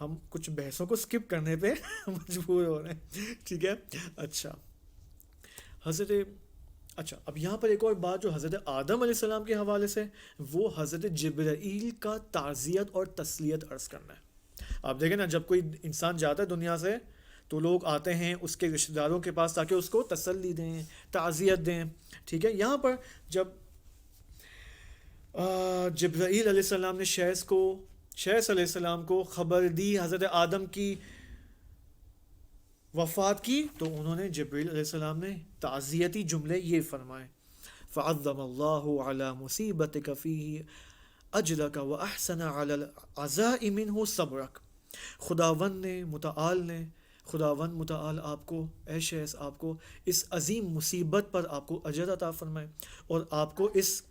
ہم کچھ بحثوں کو سکپ کرنے پہ مجبور ہو رہے ہیں. ٹھیک ہے، اچھا اب یہاں پر ایک اور بات جو حضرت آدم علیہ السلام کے حوالے سے، وہ حضرت جبرائیل کا تعزیت اور تسلیت عرض کرنا ہے. آپ دیکھیں نا، جب کوئی انسان جاتا ہے دنیا سے، تو لوگ آتے ہیں اس کے رشتہ داروں کے پاس تاکہ اس کو تسلی دیں، تعزیت دیں. ٹھیک ہے، یہاں پر جب جبرائیل علیہ السلام نے شیس علیہ السلام کو خبر دی حضرت آدم کی وفات کی، تو انہوں نے جبرائیل علیہ السلام نے تعزیتی جملے یہ فرمائے: فعظم اللہ علی مصیبتک فیہ اجلک واحسن علی العزاء منہ صبرک. خداوند متعال آپ کو، اے شیس، آپ کو اس عظیم مصیبت پر آپ کو اجر عطا فرمائے، اور آپ کو اس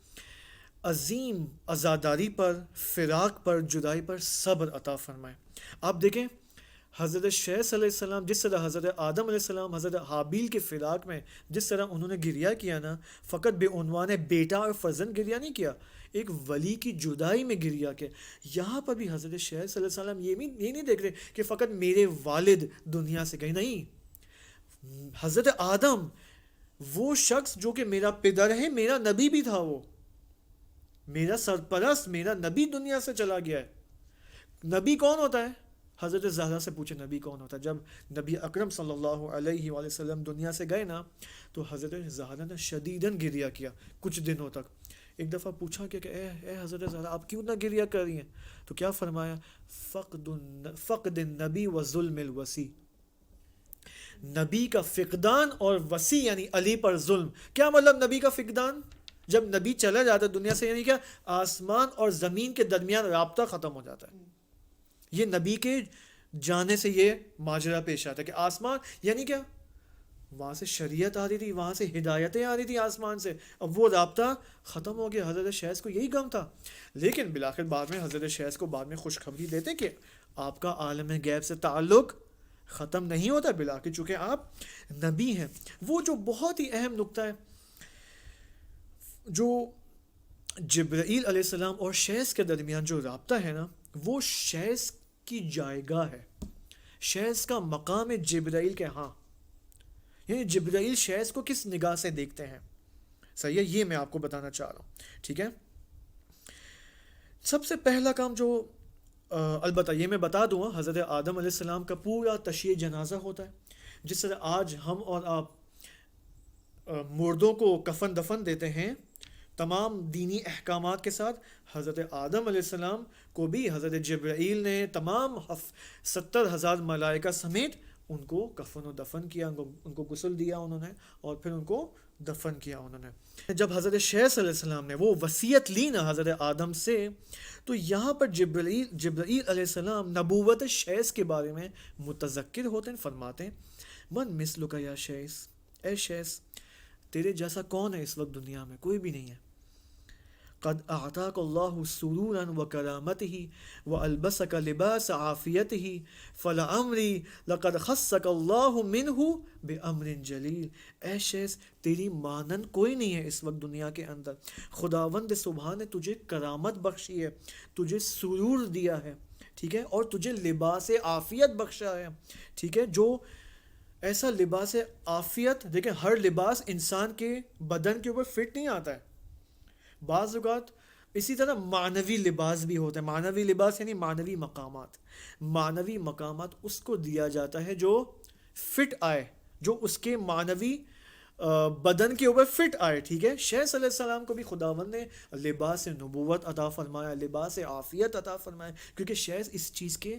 عظیم عزاداری پر، فراق پر، جدائی پر صبر عطا فرمائے. آپ دیکھیں حضرت شیس علیہ السلام، جس طرح حضرت آدم علیہ السلام حضرت حابیل کے فراق میں جس طرح انہوں نے گریہ کیا نا، فقط بے عنوان بیٹا اور فرزند گریہ نہیں کیا، ایک ولی کی جدائی میں گریہ کیا. یہاں پر بھی حضرت شیس علیہ السلام یہ نہیں دیکھ رہے کہ فقط میرے والد دنیا سے گئے، نہیں. حضرت آدم، وہ شخص جو کہ میرا پدر ہے، میرا نبی بھی تھا، وہ میرا سرپرست، میرا نبی دنیا سے چلا گیا ہے. نبی کون ہوتا ہے؟ حضرت زہرا سے پوچھے نبی کون ہوتا ہے. جب نبی اکرم صلی اللہ علیہ وآلہ وسلم دنیا سے گئے نا، تو حضرت زہرا نے شدیداً گریہ کیا کچھ دنوں تک. ایک دفعہ پوچھا کہ اے حضرت زہرا، آپ کیوں نہ گریہ کر رہی ہیں؟ تو کیا فرمایا؟ فقد النبی و ظلم الوسی. نبی کا فقدان اور وسی یعنی علی پر ظلم. کیا مطلب نبی کا فقدان؟ جب نبی چلا جاتا ہے دنیا سے، یعنی کیا؟ آسمان اور زمین کے درمیان رابطہ ختم ہو جاتا ہے. یہ نبی کے جانے سے یہ ماجرا پیش آتا ہے کہ آسمان یعنی کیا؟ وہاں سے شریعت آ رہی تھی، وہاں سے ہدایتیں آ رہی تھی آسمان سے، اب وہ رابطہ ختم ہو گیا. حضرت شیخ کو یہی غم تھا. لیکن بالآخر بعد میں حضرت شیخ کو بعد میں خوشخبری دیتے کہ آپ کا عالم غیب سے تعلق ختم نہیں ہوتا بالآخر، چونکہ آپ نبی ہیں. وہ جو بہت ہی اہم نقطہ ہے، جو جبرائیل علیہ السلام اور شیخ کے درمیان جو رابطہ ہے نا، وہ شیخ کی جائیگاہ ہے، شیخ کا مقام ہے جبرائیل کے ہاں. یعنی جبرائیل شیخ کو کس نگاہ سے دیکھتے ہیں، صحیح ہے، یہ میں آپ کو بتانا چاہ رہا ہوں. ٹھیک ہے، سب سے پہلا کام جو البتہ یہ میں بتا دوں، حضرت آدم علیہ السلام کا پورا تشییع جنازہ ہوتا ہے. جس طرح آج ہم اور آپ مردوں کو کفن دفن دیتے ہیں تمام دینی احکامات کے ساتھ، حضرت آدم علیہ السلام کو بھی حضرت جبرائیل نے تمام 70,000 ملائکہ سمیت ان کو کفن و دفن کیا، ان کو غسل دیا انہوں نے، اور پھر ان کو دفن کیا انہوں نے. جب حضرت شیخ علیہ السلام نے وہ وصیت لی نا حضرت آدم سے، تو یہاں پر جبرائیل علیہ السلام نبوت شیخ کے بارے میں متذکر ہوتے ہیں، فرماتے ہیں من مثلک یا شیخ، اے شیخ تیرے جیسا کون ہے اس وقت دنیا میں، کوئی بھی نہیں ہے. قد اعطاک اللہ سرورا وکرامتہ والبسک لباس عافیتہ فلعمری لقد خصک اللہ منہ بامر جلیل. اے شیخ تیری مانند کوئی نہیں ہے اس وقت دنیا کے اندر، خداوند سبحان نے تجھے کرامت بخشی ہے، تجھے سرور دیا ہے، ٹھیک ہے، اور تجھے لباس عافیت بخشا ہے. ٹھیک ہے، جو ایسا لباس عافیت، دیکھیں ہر لباس انسان کے بدن کے اوپر فٹ نہیں آتا ہے، بعض اوقات اسی طرح معنوی لباس بھی ہوتا ہے. معنوی لباس یعنی معنوی مقامات، معنوی مقامات اس کو دیا جاتا ہے جو فٹ آئے، جو اس کے معنوی بدن کے اوپر فٹ آئے. ٹھیک ہے، شیخ علیہ السلام کو بھی خداوند نے لباس نبوت عطا فرمایا، لباس عافیت عطا فرمایا، کیونکہ شیخ اس چیز کے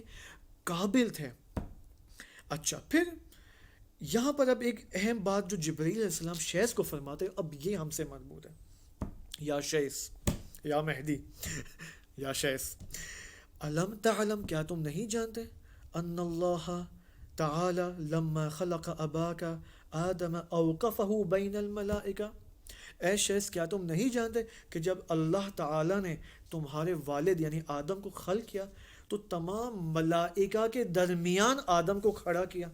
قابل تھے. اچھا، پھر یہاں پر اب ایک اہم بات جو جبرائیل علیہ السلام شیخ کو فرماتے ہیں، اب یہ ہم سے مربوط ہے. یا شیخ، یا مہدی، یا شیخ، علم تعلم کیا تم نہیں جانتے ان اللہ تعالی لما خلق اباک آدم اوقفہ بین الملائکہ. اے شیخ کیا تم نہیں جانتے کہ جب اللہ تعالی نے تمہارے والد یعنی آدم کو خلق کیا تو تمام ملائکہ کے درمیان آدم کو کھڑا کیا.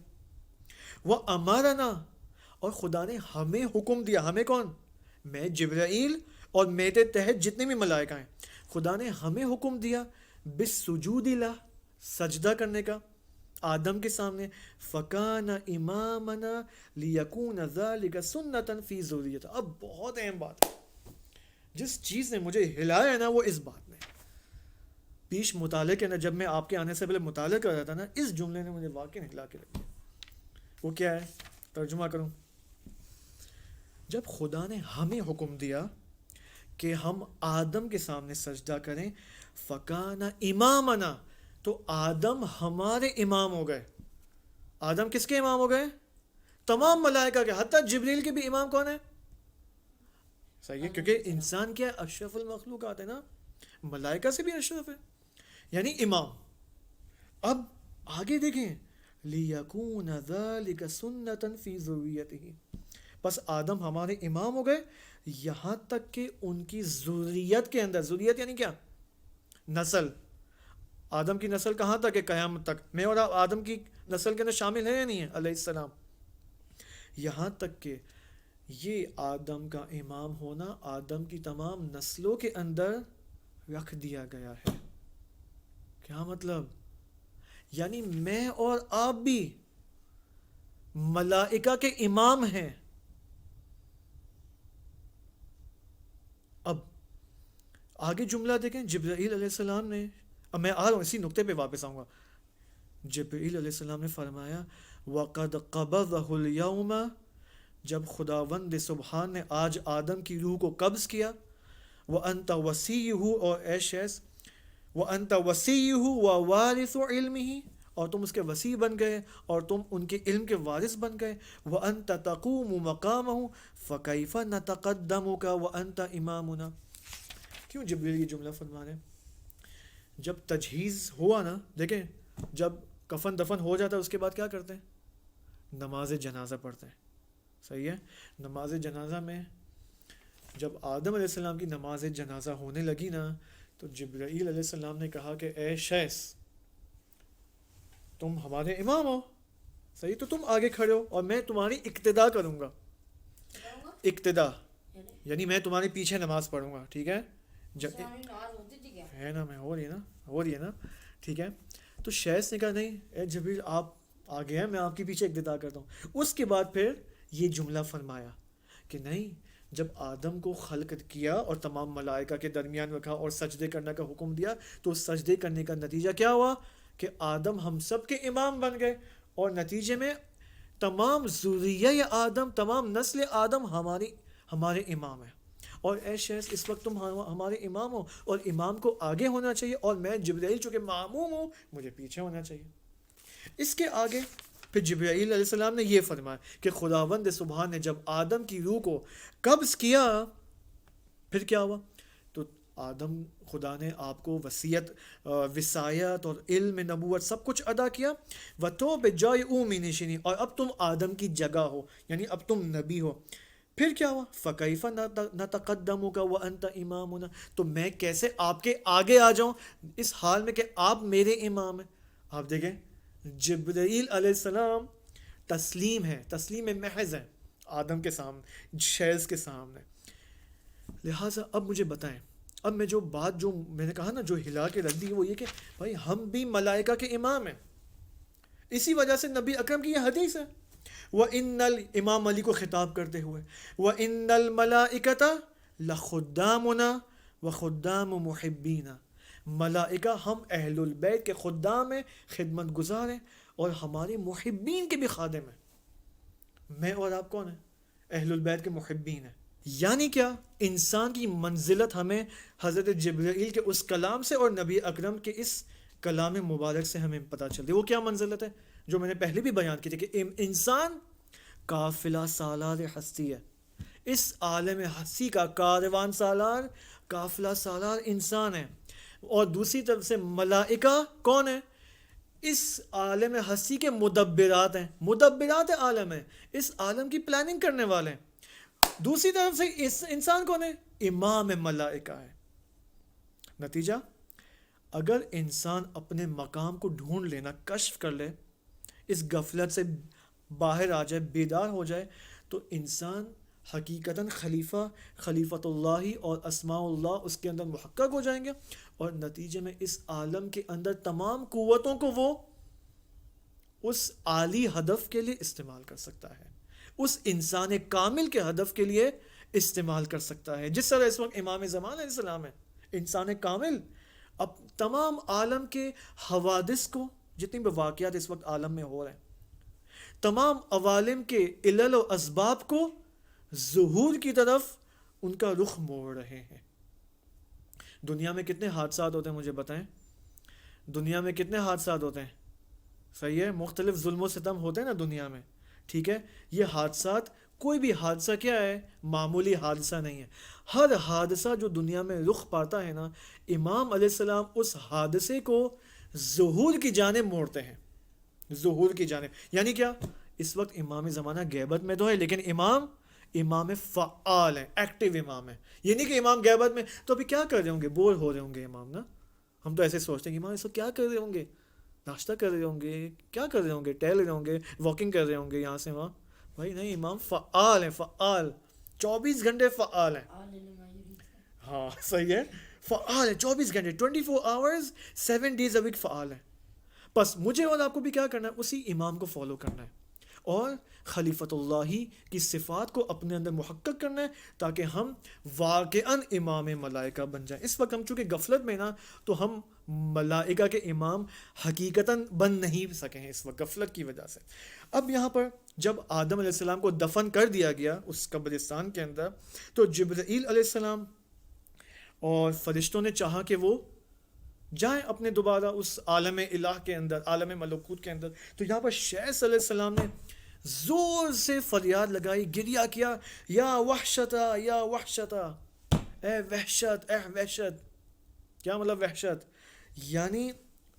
وَأَمَرَنَا، اور خدا نے ہمیں حکم دیا، ہمیں کون، میں جبرائیل اور میرے تحت جتنے بھی ملائکہ ہیں، خدا نے ہمیں حکم دیا بِالسُّجُودِ لَہ، سجدہ کرنے کا آدم کے سامنے. فَكَانَ إِمَامَنَا لِيَكُونَ ذَلِكَ سُنَّةً فِي ذُرِّيَّتِهِ. اب بہت اہم بات ہے، جس چیز نے مجھے ہلایا ہے نا وہ اس بات نے، پیش مطالعے کے اندر جب میں آپ کے آنے سے پہلے مطالعہ کر رہا تھا نا، اس جملے نے مجھے واقعی ہلا کے رکھ دیا. وہ کیا ہے، ترجمہ کروں. جب خدا نے ہمیں حکم دیا کہ ہم آدم کے سامنے سجدہ کریں، فکان امامنا، تو آدم ہمارے امام ہو گئے. آدم کس کے امام ہو گئے، تمام ملائکہ کے، حتیٰ جبریل کے بھی امام کون ہے، صحیح ہے، کیونکہ انسان کیا ہے، اشرف المخلوقات ہے نا، ملائکہ سے بھی اشرف ہے، یعنی امام. اب آگے دیکھیں، لِيَكُونَ ذَلِكَ سُنَّةً فِي ذُرِّيَّتِهِ، بس آدم ہمارے امام ہو گئے یہاں تک کہ ان کی ذریت کے اندر، ذریت یعنی کیا، نسل، آدم کی نسل کہاں تک ہے، قیامت تک. میں اور آدم کی نسل کے اندر شامل ہے یا نہیں ہے علیہ السلام، یہاں تک کہ یہ آدم کا امام ہونا آدم کی تمام نسلوں کے اندر رکھ دیا گیا ہے. کیا مطلب، یعنی میں اور آپ بھی ملائکہ کے امام ہیں. اب آگے جملہ دیکھیں، جبرائیل علیہ السلام نے، اب میں آ رہا ہوں اسی نقطے پہ واپس آؤں گا. جبرائیل علیہ السلام نے فرمایا وَقَدْ قَبَضَهُ الْيَوْمَ، جب خداوند سبحان نے آج آدم کی روح کو قبض کیا، وَأَنْتَ وَسِيُّهُ، اور اے شیخ، وَأَنْتَ وَسِيُّهُ وَوَارِثُ عِلْمِهِ، اور تم اس کے وسیع بن گئے اور تم ان کے علم کے وارث بن گئے. وَأَنْتَ تَقُومُ مَقَامَهُ فَكَيْفَ نَتَقَدَّمُكَ وَأَنْتَ إِمَامُنَا. کیوں جبریل یہ جملہ فرما رہے ہیں، جب تجہیز ہوا نا، دیکھیں جب کفن دفن ہو جاتا ہے اس کے بعد کیا کرتے ہیں، نماز جنازہ پڑھتے ہیں. صحیح ہے. نماز جنازہ میں جب آدم علیہ السلام کی نماز جنازہ ہونے لگی نا تو جبرائیل علیہ السلام نے کہا کہ اے شیس تم ہمارے امام ہو, صحیح, تو تم آگے کھڑے ہو اور میں تمہاری اقتدا کروں گا. اقتدا یعنی میں تمہارے پیچھے نماز پڑھوں گا, ٹھیک ہے, ہے نا, میں ہو رہی ہے نا, ٹھیک ہے. تو شیس نے کہا نہیں اے جبریل آپ آگے ہیں, میں آپ کے پیچھے اقتدا کرتا ہوں. اس کے بعد پھر یہ جملہ فرمایا کہ نہیں, جب آدم کو خلق کیا اور تمام ملائکہ کے درمیان رکھا اور سجدے کرنے کا حکم دیا تو سجدے کرنے کا نتیجہ کیا ہوا کہ آدم ہم سب کے امام بن گئے, اور نتیجے میں تمام ذریہ آدم, تمام نسل آدم ہمارے امام ہیں. اور اے شیخ اس وقت تم ہمارے امام ہو, اور امام کو آگے ہونا چاہیے, اور میں جبرائیل چونکہ معموم ہوں مجھے پیچھے ہونا چاہیے. اس کے آگے پھر جبرائیل علیہ السلام نے یہ فرمایا کہ خداوند سبحان نے جب آدم کی روح کو قبض کیا پھر کیا ہوا, تو آدم خدا نے آپ کو وصیت, وصایت اور علم, نبوت سب کچھ ادا کیا. وَتُوبِ نشینی, اور اب تم آدم کی جگہ ہو, یعنی اب تم نبی ہو. پھر کیا ہوا فَكَيْفَ نَتَقَدَّمُكَ وَأَنْتَ إِمَامُنَا, تو میں کیسے آپ کے آگے آ جاؤں اس حال میں کہ آپ میرے امام ہیں. آپ دیکھیں جبرائیل علیہ السلام تسلیم ہے, تسلیم محض ہے آدم کے سامنے, شیز کے سامنے. لہٰذا اب مجھے بتائیں, اب میں جو بات جو میں نے کہا نا جو ہلا کے رکھ دی وہ یہ کہ بھائی ہم بھی ملائکہ کے امام ہیں. اسی وجہ سے نبی اکرم کی یہ حدیث ہے, وَإِنَّ امام علی کو خطاب کرتے ہوئے وَإِنَّ الْمَلَائِكَةَ لَخُدَّامُنَا وَخُدَّامُ مُحِبِّينَ, ملائکہ ہم اہل البیت کے خدام ہیں, خدمت گزار ہیں, اور ہمارے محبین کے بھی خادم ہیں. میں اور آپ کون ہیں؟ اہل البیت کے محبین ہیں. یعنی کیا, انسان کی منزلت ہمیں حضرت جبرائیل کے اس کلام سے اور نبی اکرم کے اس کلام مبارک سے ہمیں پتہ چلتی ہے. وہ کیا منزلت ہے جو میں نے پہلے بھی بیان کی تھی کہ انسان قافلہ سالار ہستی ہے, اس عالم ہستی کا کاروان سالار, قافلہ سالار انسان ہے. اور دوسری طرف سے ملائکہ کون ہیں؟ اس عالم ہستی کے مدبرات ہیں, مدبرات عالم ہیں, اس عالم کی پلاننگ کرنے والے ہیں. دوسری طرف سے اس انسان کون ہے؟ امام ملائکہ ہے. نتیجہ اگر انسان اپنے مقام کو ڈھونڈ لینا, کشف کر لے, اس غفلت سے باہر آ جائے, بیدار ہو جائے, تو انسان حقیقتاً خلیفۃ اللہ اور اسماء اللہ اس کے اندر محقق ہو جائیں گے, اور نتیجے میں اس عالم کے اندر تمام قوتوں کو وہ اس عالی ہدف کے لیے استعمال کر سکتا ہے, اس انسان کامل کے ہدف کے لیے استعمال کر سکتا ہے. جس طرح اس وقت امام زمان علیہ السلام ہے, انسان کامل, اب تمام عالم کے حوادث کو, جتنی بھی واقعات اس وقت عالم میں ہو رہے ہیں, تمام عوالم کے علل و اسباب کو ظہور کی طرف ان کا رخ موڑ رہے ہیں. دنیا میں کتنے حادثات ہوتے ہیں مجھے بتائیں, دنیا میں کتنے حادثات ہوتے ہیں, صحیح ہے, مختلف ظلم و ستم ہوتے ہیں نا دنیا میں, ٹھیک ہے. یہ حادثات, کوئی بھی حادثہ کیا ہے, معمولی حادثہ نہیں ہے. ہر حادثہ جو دنیا میں رخ پاتا ہے نا, امام علیہ السلام اس حادثے کو ظہور کی جانب موڑتے ہیں, ظہور کی جانب. یعنی کیا, اس وقت امام زمانہ غیبت میں تو ہے, لیکن امام فعال ہے, ایکٹیو امام ہے. یہ نہیں کہ امام غیبت میں تو ابھی کیا کر رہے ہوں گے, بور ہو رہے ہوں گے امام نا. ہم تو ایسے سوچتے ہیں کہ امام اس وقت کیا کر رہے ہوں گے, ناشتہ کر رہے ہوں گے, کیا کر رہے ہوں گے, ٹہل رہے ہوں گے, واکنگ کر رہے ہوں گے یہاں سے وہاں. بھائی نہیں, امام فعال ہیں, فعال, 24 گھنٹے فعال ہیں. ہاں صحیح ہے, فعال ہے 24 گھنٹے, 24 hours 7 days a week فعال ہے. بس مجھے اور آپ کو بھی کیا کرنا ہے, اسی امام کو فالو کرنا ہے, اور خلیفۃ اللہ کی صفات کو اپنے اندر محقق کرنا ہے, تاکہ ہم واقعاً امام ملائکہ بن جائیں. اس وقت ہم چونکہ غفلت میں نا, تو ہم ملائکہ کے امام حقیقتاً بن نہیں سکے ہیں اس وقت غفلت کی وجہ سے. اب یہاں پر جب آدم علیہ السلام کو دفن کر دیا گیا اس قبرستان کے اندر, تو جبرائیل علیہ السلام اور فرشتوں نے چاہا کہ وہ جائیں اپنے دوبارہ اس عالم الہ کے اندر, عالم ملکوت کے اندر. تو یہاں پر شیخ علیہ السلام نے زور سے فریاد لگائی, گریہ کیا, یا وحشتا یا وحشتا, اے وحشت, اے وحشت. کیا مطلب وحشت؟ یعنی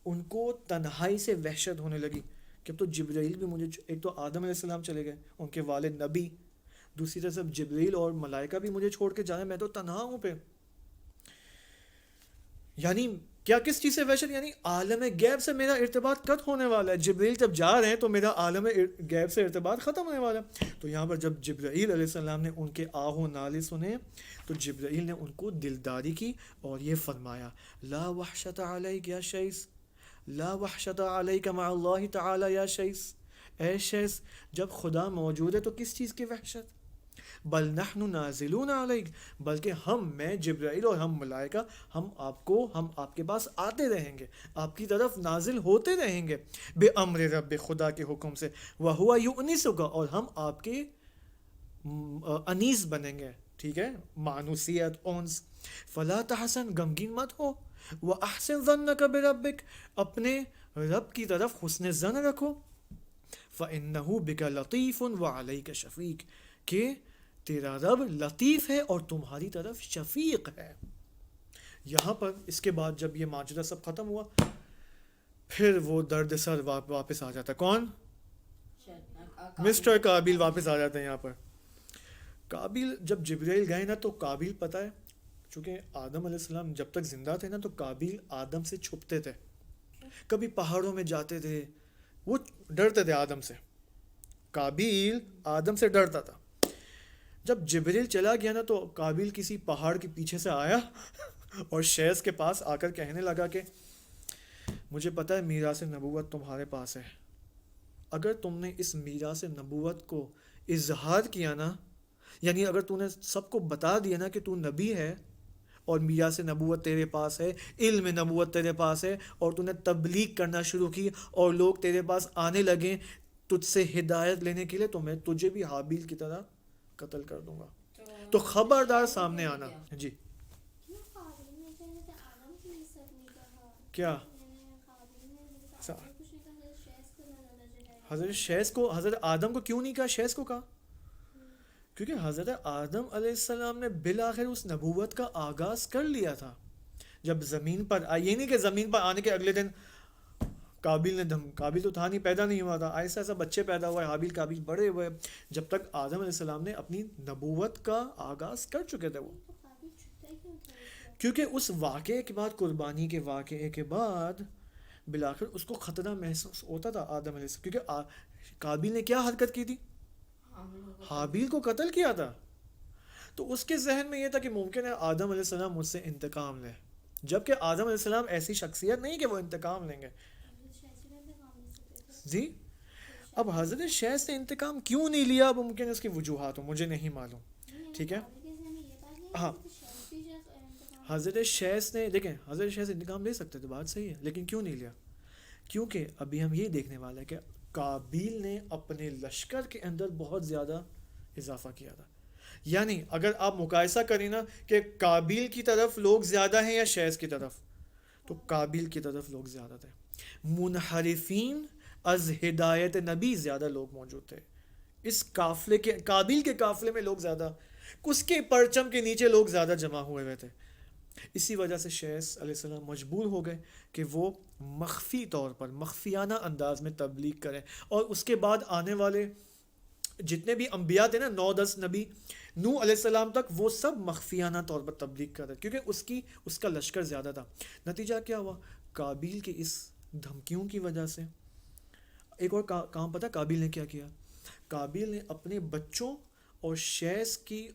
ان کو تنہائی سے وحشت ہونے لگی کہ اب تو جبرائیل بھی مجھے, ایک تو آدم علیہ السلام چلے گئے, ان کے والد نبی, دوسری طرف جبریل اور ملائکہ بھی مجھے چھوڑ کے جائیں، میں تو تنہا ہوں پہ. یعنی کیا کس چیز سے وحشت؟ یعنی عالم غیب سے میرا ارتباط قطع ہونے والا ہے. جبریل جب جا رہے ہیں تو میرا عالم غیب سے ارتباط ختم ہونے والا ہے. تو یہاں پر جب جبرائیل علیہ السلام نے ان کے آہ و نالے سنے تو جبرائیل نے ان کو دلداری کی اور یہ فرمایا لا وحشت علیک یا شیس، لا وحشت علیک مع اللہ تعالی یا شیس، اے شیس جب خدا موجود ہے تو کس چیز کی وحشت؟ بل نحن نازلون علیک، بلکہ ہم، میں جبرائیل اور ہم ملائکہ، ہم آپ کے پاس آتے رہیں گے، آپ کی طرف نازل ہوتے رہیں گے بے امر رب، خدا کے حکم سے، وہو یؤنسک، اور ہم آپ کے انیس بنیں گے. ٹھیک ہے، مانوسیت، اونس. فلا تحزن، غمگین مت ہو. واحسن ظنک بربک، اپنے رب کی طرف حسن ظن رکھو. فانہ بک لطیف وعلیک شفیق، کہ تیرا رب لطیف ہے اور تمہاری طرف شفیق ہے. یہاں پر اس کے بعد جب یہ ماجرہ سب ختم ہوا پھر وہ درد سر واپس آ جاتا. کون؟ مسٹر قابیل واپس آ جاتے ہیں یہاں پر. قابیل جب جبرائیل گئے نا تو قابیل پتہ ہے چونکہ آدم علیہ السلام جب تک زندہ تھے نا تو قابیل آدم سے چھپتے تھے، کبھی پہاڑوں میں جاتے تھے، وہ ڈرتے تھے آدم سے. قابیل آدم سے ڈرتا تھا. جب جبریل چلا گیا نا تو قابیل کسی پہاڑ کے پیچھے سے آیا اور شیز کے پاس آ کر کہنے لگا کہ مجھے پتہ ہے میراث نبوت تمہارے پاس ہے، اگر تم نے اس میراث نبوت کو اظہار کیا نا، یعنی اگر تو نے سب کو بتا دیا نا کہ تو نبی ہے اور میراث نبوت تیرے پاس ہے، علم نبوت تیرے پاس ہے، اور تو نے تبلیغ کرنا شروع کی اور لوگ تیرے پاس آنے لگیں تجھ سے ہدایت لینے کے لیے، تو میں تجھے بھی حابیل کی طرح قتل کر دوں گا. تو خبردار سامنے آنا. جی کیا حضرت شیز کو، حضرت آدم کو کیوں نہیں کہا، شیز کو کہا؟ کیونکہ حضرت آدم علیہ السلام نے بالآخر اس نبوت کا آغاز کر لیا تھا جب زمین پر یہ نہیں کہ زمین پر آنے کے اگلے دن قابیل تو تھا نہیں، پیدا نہیں ہوا تھا، ایسا ایسا بچے پیدا ہوئے، حابیل قابیل بڑے ہوئے، جب تک آدم علیہ السلام نے اپنی نبوت کا آغاز کر چکے تھے وہ. کیونکہ اس واقعے کے بعد، قربانی کے واقعے کے بعد بالآخر اس کو خطرہ محسوس ہوتا تھا آدم علیہ السلام، کیونکہ قابیل نے کیا حرکت کی تھی؟ حابیل کو قتل کیا تھا. تو اس کے ذہن میں یہ تھا کہ ممکن ہے آدم علیہ السلام مجھ سے انتقام لے، جبکہ آدم علیہ السلام ایسی شخصیت نہیں کہ وہ انتقام لیں گے. جی اب حضرت شیز نے انتقام کیوں نہیں لیا، اب ممکن اس کی وجوہات ہو، مجھے نہیں معلوم. ٹھیک ہے، ہاں حضرت شیز نے، دیکھیں حضرت شیز انتقام لے سکتے تھے، بات صحیح ہے، لیکن کیوں نہیں لیا؟ کیونکہ ابھی ہم یہ دیکھنے والے ہیں کہ قابیل نے اپنے لشکر کے اندر بہت زیادہ اضافہ کیا تھا. یعنی اگر آپ مقایسہ کریں نا کہ قابیل کی طرف لوگ زیادہ ہیں یا شیز کی طرف، تو قابیل کی طرف لوگ زیادہ تھے. منحرفین از ہدایت نبی زیادہ لوگ موجود تھے اس قافلے کے، قابیل کے قافلے میں لوگ زیادہ، اس کے پرچم کے نیچے لوگ زیادہ جمع ہوئے تھے. اسی وجہ سے شیز علیہ السلام مجبور ہو گئے کہ وہ مخفی طور پر، مخفیانہ انداز میں تبلیغ کریں، اور اس کے بعد آنے والے جتنے بھی انبیاء تھے نا، 9-10 نبی نوح علیہ السلام تک، وہ سب مخفیانہ طور پر تبلیغ کر رہے کیونکہ اس کا لشکر زیادہ تھا. نتیجہ کیا ہوا؟ قابیل کے اس دھمکیوں کی وجہ سے ایک اور کام پتہ قابیل نے کیا کیا؟ قابیل نے اپنے بچوں اور شیز کی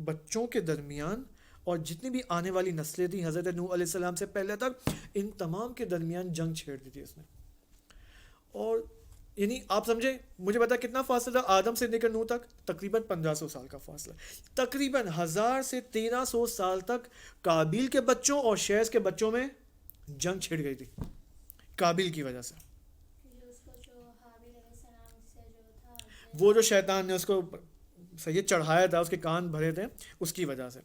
بچوں کے درمیان اور جتنی بھی آنے والی نسلیں تھیں حضرت نوح علیہ السلام سے پہلے تک، ان تمام کے درمیان جنگ چھیڑ دی تھی اس نے. اور یعنی آپ سمجھیں، مجھے پتا کتنا فاصلہ تھا آدم سے لے کر نوح تک؟ تقریباً 1500 سال کا فاصلہ، تقریباً 1000 سے 1300 سال تک قابیل کے بچوں اور شیز کے بچوں میں جنگ چھڑ گئی تھی قابیل کی وجہ سے. وہ جو شیطان نے اس کو سید چڑھایا تھا، اس کے کان بھرے تھے، اس کی وجہ سے.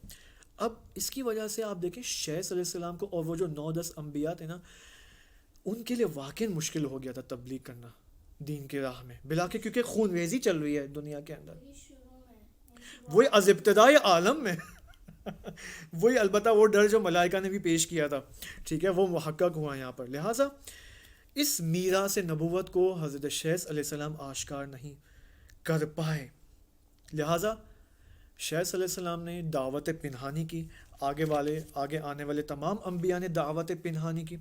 اب اس کی وجہ سے آپ دیکھیں شیز علیہ السلام کو اور وہ جو 9-10 انبیاء تھے نا، ان کے لیے واقعی مشکل ہو گیا تھا تبلیغ کرنا دین کی راہ میں، بلاکہ کیونکہ خون ریزی چل رہی ہے دنیا کے اندر، وہی از ابتدائی عالم میں وہی البتہ وہ ڈر جو ملائکہ نے بھی پیش کیا تھا، ٹھیک ہے، وہ محقق ہوا یہاں پر. لہٰذا اس میراث نبوت کو حضرت شیز علیہ السلام آشکار نہیں کر پائے. لہٰذا شاید صلی اللہ علیہ وسلم نے دعوت پنہانی کی، آگے آنے والے تمام انبیاء نے دعوت پنہانی کی.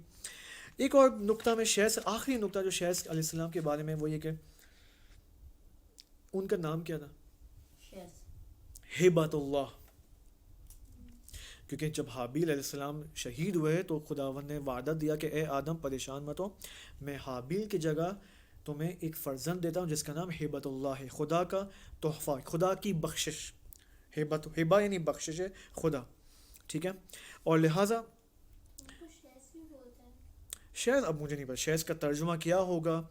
ایک اور نقطہ میں آخری نقطہ جو شیز علیہ السلام کے بارے میں وہ یہ کہ ان کا نام کیا تھا؟ ہبۃ اللہ. کیونکہ جب حابیل علیہ السلام شہید ہوئے تو خداوند نے وعدہ دیا کہ اے آدم پریشان مت ہو، میں حابیل کی جگہ تمہیں ایک فرزند دیتا ہوں جس کا نام ہبۃ اللہ ہے، خدا کا تحفہ، خدا کی بخشش. ہبہ یعنی بخشش ہے خدا، ٹھیک ہے. اور لہٰذا شاید اب مجھے نہیں پتا شیز کا ترجمہ کیا ہوگا،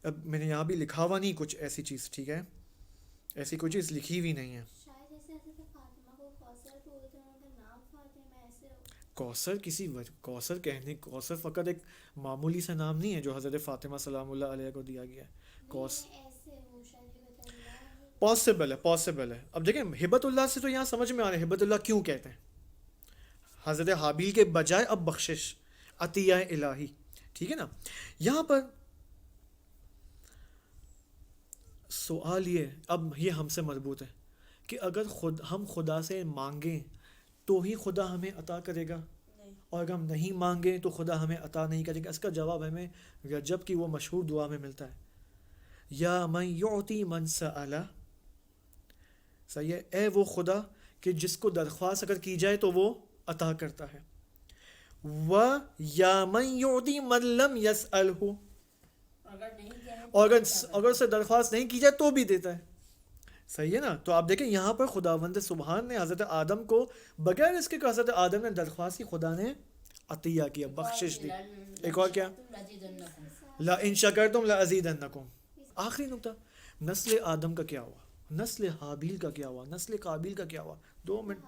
اب میں نے یہاں بھی لکھا ہوا نہیں کچھ ایسی چیز، ٹھیک ہے، ایسی کوئی چیز لکھی ہوئی نہیں ہے. کوثر فقط ایک معمولی سا نام نہیں ہے جو حضرت فاطمہ سلام اللہ علیہ کو دیا گیا ہے. پاسبل ہے. اب دیکھیں ہبۃ اللہ سے تو یہاں سمجھ میں آ رہا ہے ہبۃ اللہ کیوں کہتے ہیں. حضرت حابیل کے بجائے اب بخشش، عطیہ الہی، ٹھیک ہے نا. یہاں پر سوال اب یہ ہم سے مربوط ہے کہ اگر ہم خدا سے مانگیں تو ہی خدا ہمیں عطا کرے گا، اور اگر ہم نہیں مانگیں تو خدا ہمیں عطا نہیں کرے گا. اس کا جواب ہمیں رجب کی وہ مشہور دعا میں ملتا ہے، یا من یعطی من سأل. صحیح ہے، اے وہ خدا کہ جس کو درخواست اگر کی جائے تو وہ عطا کرتا ہے. یا من یعطی من لم یسألہ، اور اگر اسے درخواست نہیں کی جائے تو بھی دیتا ہے. صحیح ہے نا. تو آپ دیکھیں یہاں پر خداوند سبحان نے حضرت آدم کو بغیر اس کے کہ حضرت آدم نے درخواست کی خدا نے عطیہ کیا، بخشش دی. ایک اور کیا، لَإِن شَكَرْتُمْ لَأَزِيدَنَّكُمْ. آخری نقطہ، نسل آدم کا کیا ہوا، نسل حابیل کا کیا ہوا، نسل قابیل کا کیا ہوا. 2 منٹ.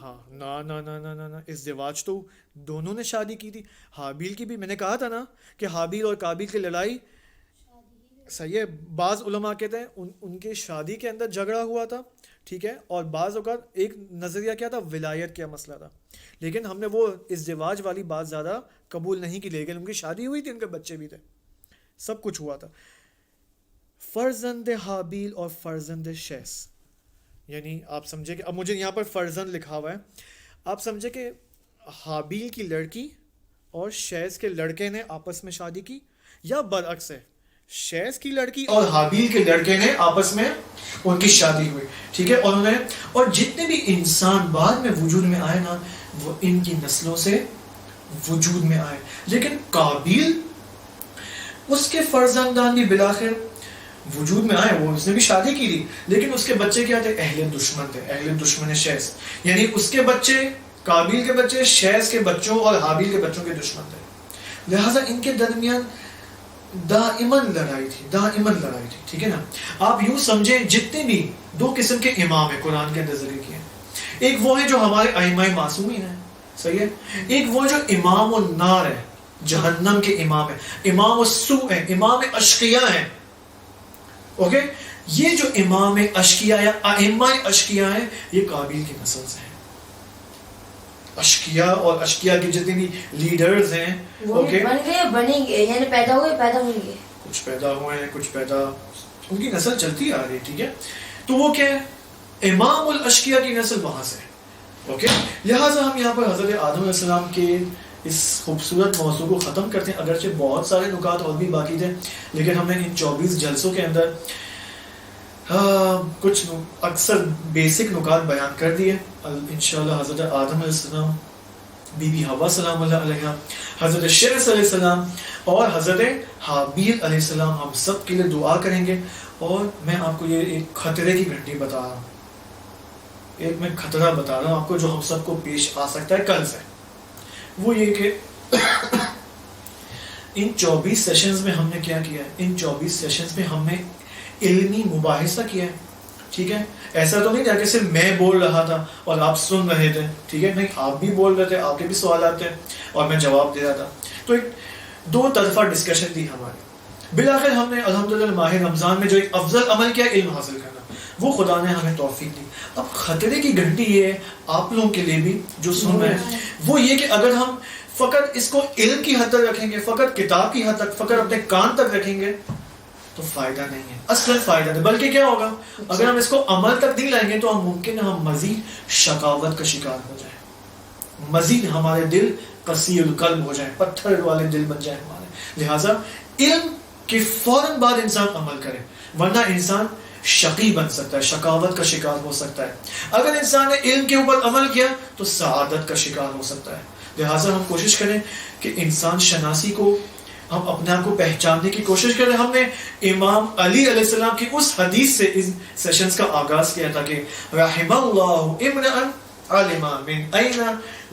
ہاں نا ازدواج تو دونوں نے شادی کی تھی. حابیل کی بھی میں نے کہا تھا نا کہ حابیل اور قابیل کی لڑائی، صحیح ہے، بعض علماء کہتے ہیں ان کے شادی کے اندر جھگڑا ہوا تھا، ٹھیک ہے، اور بعض اوقات ایک نظریہ کیا تھا، ولایت کیا مسئلہ تھا. لیکن ہم نے وہ ازدواج والی بات زیادہ قبول نہیں کی، لیکن ان کی شادی ہوئی تھی، ان کے بچے بھی تھے، سب کچھ ہوا تھا. فرزند حابیل اور فرزند شیس، یعنی آپ سمجھے کہ اب مجھے یہاں پر فرزند لکھا ہوا ہے، آپ سمجھے کہ حابیل کی لڑکی اور شیس کے لڑکے نے آپس میں شادی کی، یا برعکس ہے، شیس کی لڑکی اور حابیل کے لڑکے نے آپس میں ان کی شادی ہوئی، ٹھیک ہے. اور جتنے بھی انسان بعد میں وجود میں آئے نا وہ ان کی نسلوں سے وجود میں آئے. لیکن قابیل، اس کے فرزندان بھی بالآخر وجود میں آئے، وہ اس نے بھی شادی کی تھی، لیکن اس کے بچے کیا تھے، اہل دشمن تھے، اہل دشمن شیس. یعنی اس کے بچے، قابیل کے بچے شیس کے بچوں اور حابیل کے بچوں کے دشمن تھے. لہٰذا ان کے درمیان دائماً لڑائی تھی، ٹھیک ہے نا. آپ یوں سمجھیں جتنے بھی 2 قسم کے امام ہیں قرآن کے اندر ذکر کیے، ایک وہ ہے جو ہمارے ائمہ معصومین ہیں، صحیح ہے، ایک وہ جو امام النار ہے، جہنم کے امام ہیں، امام السوء ہیں، امام اشقیاء ہیں. اوکے، یہ جو امام اشقیاء یا ائمہ اشقیاء ہیں یہ قابیل کی نسل سے ہیں. اشقیاء اور اشقیاء کے جتنے بھی لیڈرز ہیں، اوکے، بنیں گے، یعنی پیدا ہوئیں گے، کچھ پیدا ہوئے ہیں، کچھ پیدا، ان کی نسل چلتی آ رہی، ٹھیک ہے. تو وہ کیا ہے، امام الاشقیاء کی نسل وہاں سے، اوکے. لہٰذا ہم یہاں پر حضرت آدم علیہ السلام کے اس خوبصورت موضوع کو ختم کرتے ہیں. اگرچہ بہت سارے نکات اور بھی باقی تھے، لیکن ہم نے ان 24 جلسوں کے اندر کچھ اکثر بیسک نکات بیان کر دیے. انشاءاللہ حضرت آدم علیہ السلام، بی بی حوا سلام اللہ علیہ، حضرت شیس علیہ السلام اور حضرت حابیل علیہ السلام، ہم سب کے لیے دعا کریں گے. اور میں آپ کو یہ ایک خطرے کی گھنٹی بتا رہا ہوں، ایک میں خطرہ بتا رہا ہوں آپ کو جو ہم سب کو پیش آ سکتا ہے کل سے. وہ یہ کہ ان 24 سیشنز میں ہم نے کیا کیا ہے، ان 24 سیشنز میں ہم نے علمی مباحثہ کیا ہے، ٹھیک ہے. ایسا تو نہیں تھا کہ صرف میں بول رہا تھا اور آپ سن رہے تھے، ٹھیک ہے، نہیں، آپ بھی بول رہے تھے، آپ کے بھی سوالات تھے اور میں جواب دے رہا تھا. تو ایک 2 طرفہ ڈسکشن تھی ہماری. بالآخر ہم نے الحمدللہ ماہ رمضان میں جو ایک افضل عمل کیا، علم حاصل کرنا، وہ خدا نے ہمیں توفیق دی. اب خطرے کی گھنٹی یہ ہے آپ لوگوں کے لیے بھی جو سن رہے ہیں، وہ یہ کہ اگر ہم فقط اس کو علم کی حد تک رکھیں گے، فقط کتاب کی حد تک، فقط اپنے کان تک رکھیں گے، تو فائدہ نہیں ہے، اصلاً فائدہ نہیں، بلکہ کیا ہوگا اگر ہم اس کو عمل تک نہیں لائیں گے تو ہم ممکن ہے ہم مزید شقاوت کا شکار ہو جائیں، مزید ہمارے دل قسی القلب ہو جائیں، پتھر والے دل بن جائیں ہمارے. لہٰذا علم کے فوراً بعد انسان عمل کرے، ورنہ انسان شقی بن سکتا ہے، شقاوت کا شکار ہو سکتا ہے. اگر انسان نے علم کے اوپر عمل کیا تو سعادت کا شکار ہو سکتا ہے. لہٰذا ہم کوشش کریں کہ انسان شناسی کو، ہم اپنے آپ کو پہچاننے کی کوشش کریں. ہم نے امام علی علیہ السلام کی اس حدیث سے اس سیشنز کا آغاز کیا تھا کہ رحم اللہ امرأ علم من این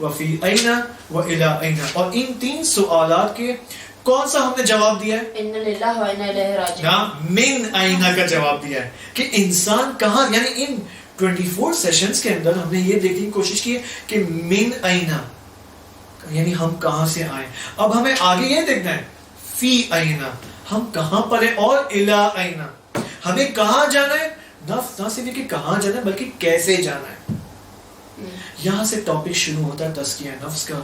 وفی این والی این، اور ان 3 سوالات کے کون سا ہم نے جواب دیا ہے؟ ان للہ و انا الیہ راجعون. من این کا جواب دیا ہے کہ انسان کہاں، یعنی ان 24 سیشنز کے اندر ہم نے یہ دیکھنے کی کوشش کی ہے کہ من این یعنی ہم کہاں سے آئے. اب ہمیں آگے یہ دیکھنا ہے فی این ہم کہاں پر ہیں، اور الی این ہمیں کہاں جانا ہے. نہ صرف کہ کہاں جانا ہے بلکہ کیسے جانا ہے. یہاں سے ٹاپک شروع ہوتا ہے تزکیہ نفس کا،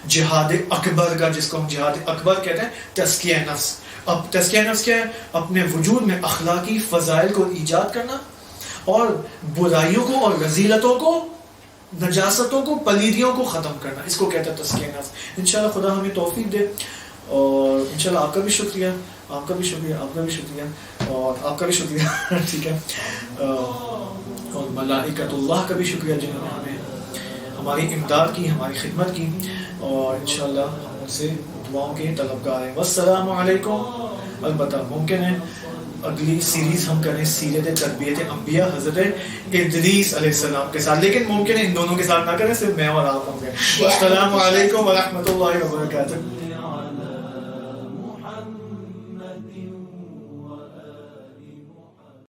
جہاد اکبر کا، جس کو ہم جہاد اکبر کہتے ہیں، تزکیہ نفس. اب تزکیہ نفس کیا ہے؟ اپنے وجود میں اخلاقی فضائل کو ایجاد کرنا اور برائیوں کو اور رذیلتوں کو، نجاستوں کو، پلیدیوں کو ختم کرنا، اس کو کہتا ہے تزکیہ نفس. انشاءاللہ خدا ہمیں توفیق دے. اور انشاءاللہ آپ کا بھی شکریہ، آپ کا بھی شکریہ، آپ کا بھی شکریہ، اور آپ کا بھی شکریہ ٹھیک ہے، اور ملائکۃ اللہ کا بھی شکریہ جنہوں نے ہمیں ہماری امداد کی، ہماری خدمت کی، اور انشاءاللہ ہم ان سے دعاؤں کے طلبگار ہیں. والسلام علیکم. البتہ ممکن ہے اگلی سیریز ہم کریں سیرت تربیت انبیاء حضرت ادریس علیہ السلام کے ساتھ، لیکن ممکن ہے ان دونوں کے ساتھ نہ کریں، صرف میں اور آپ ہوں گے. السلام علیکم ورحمۃ اللہ وبرکاتہ.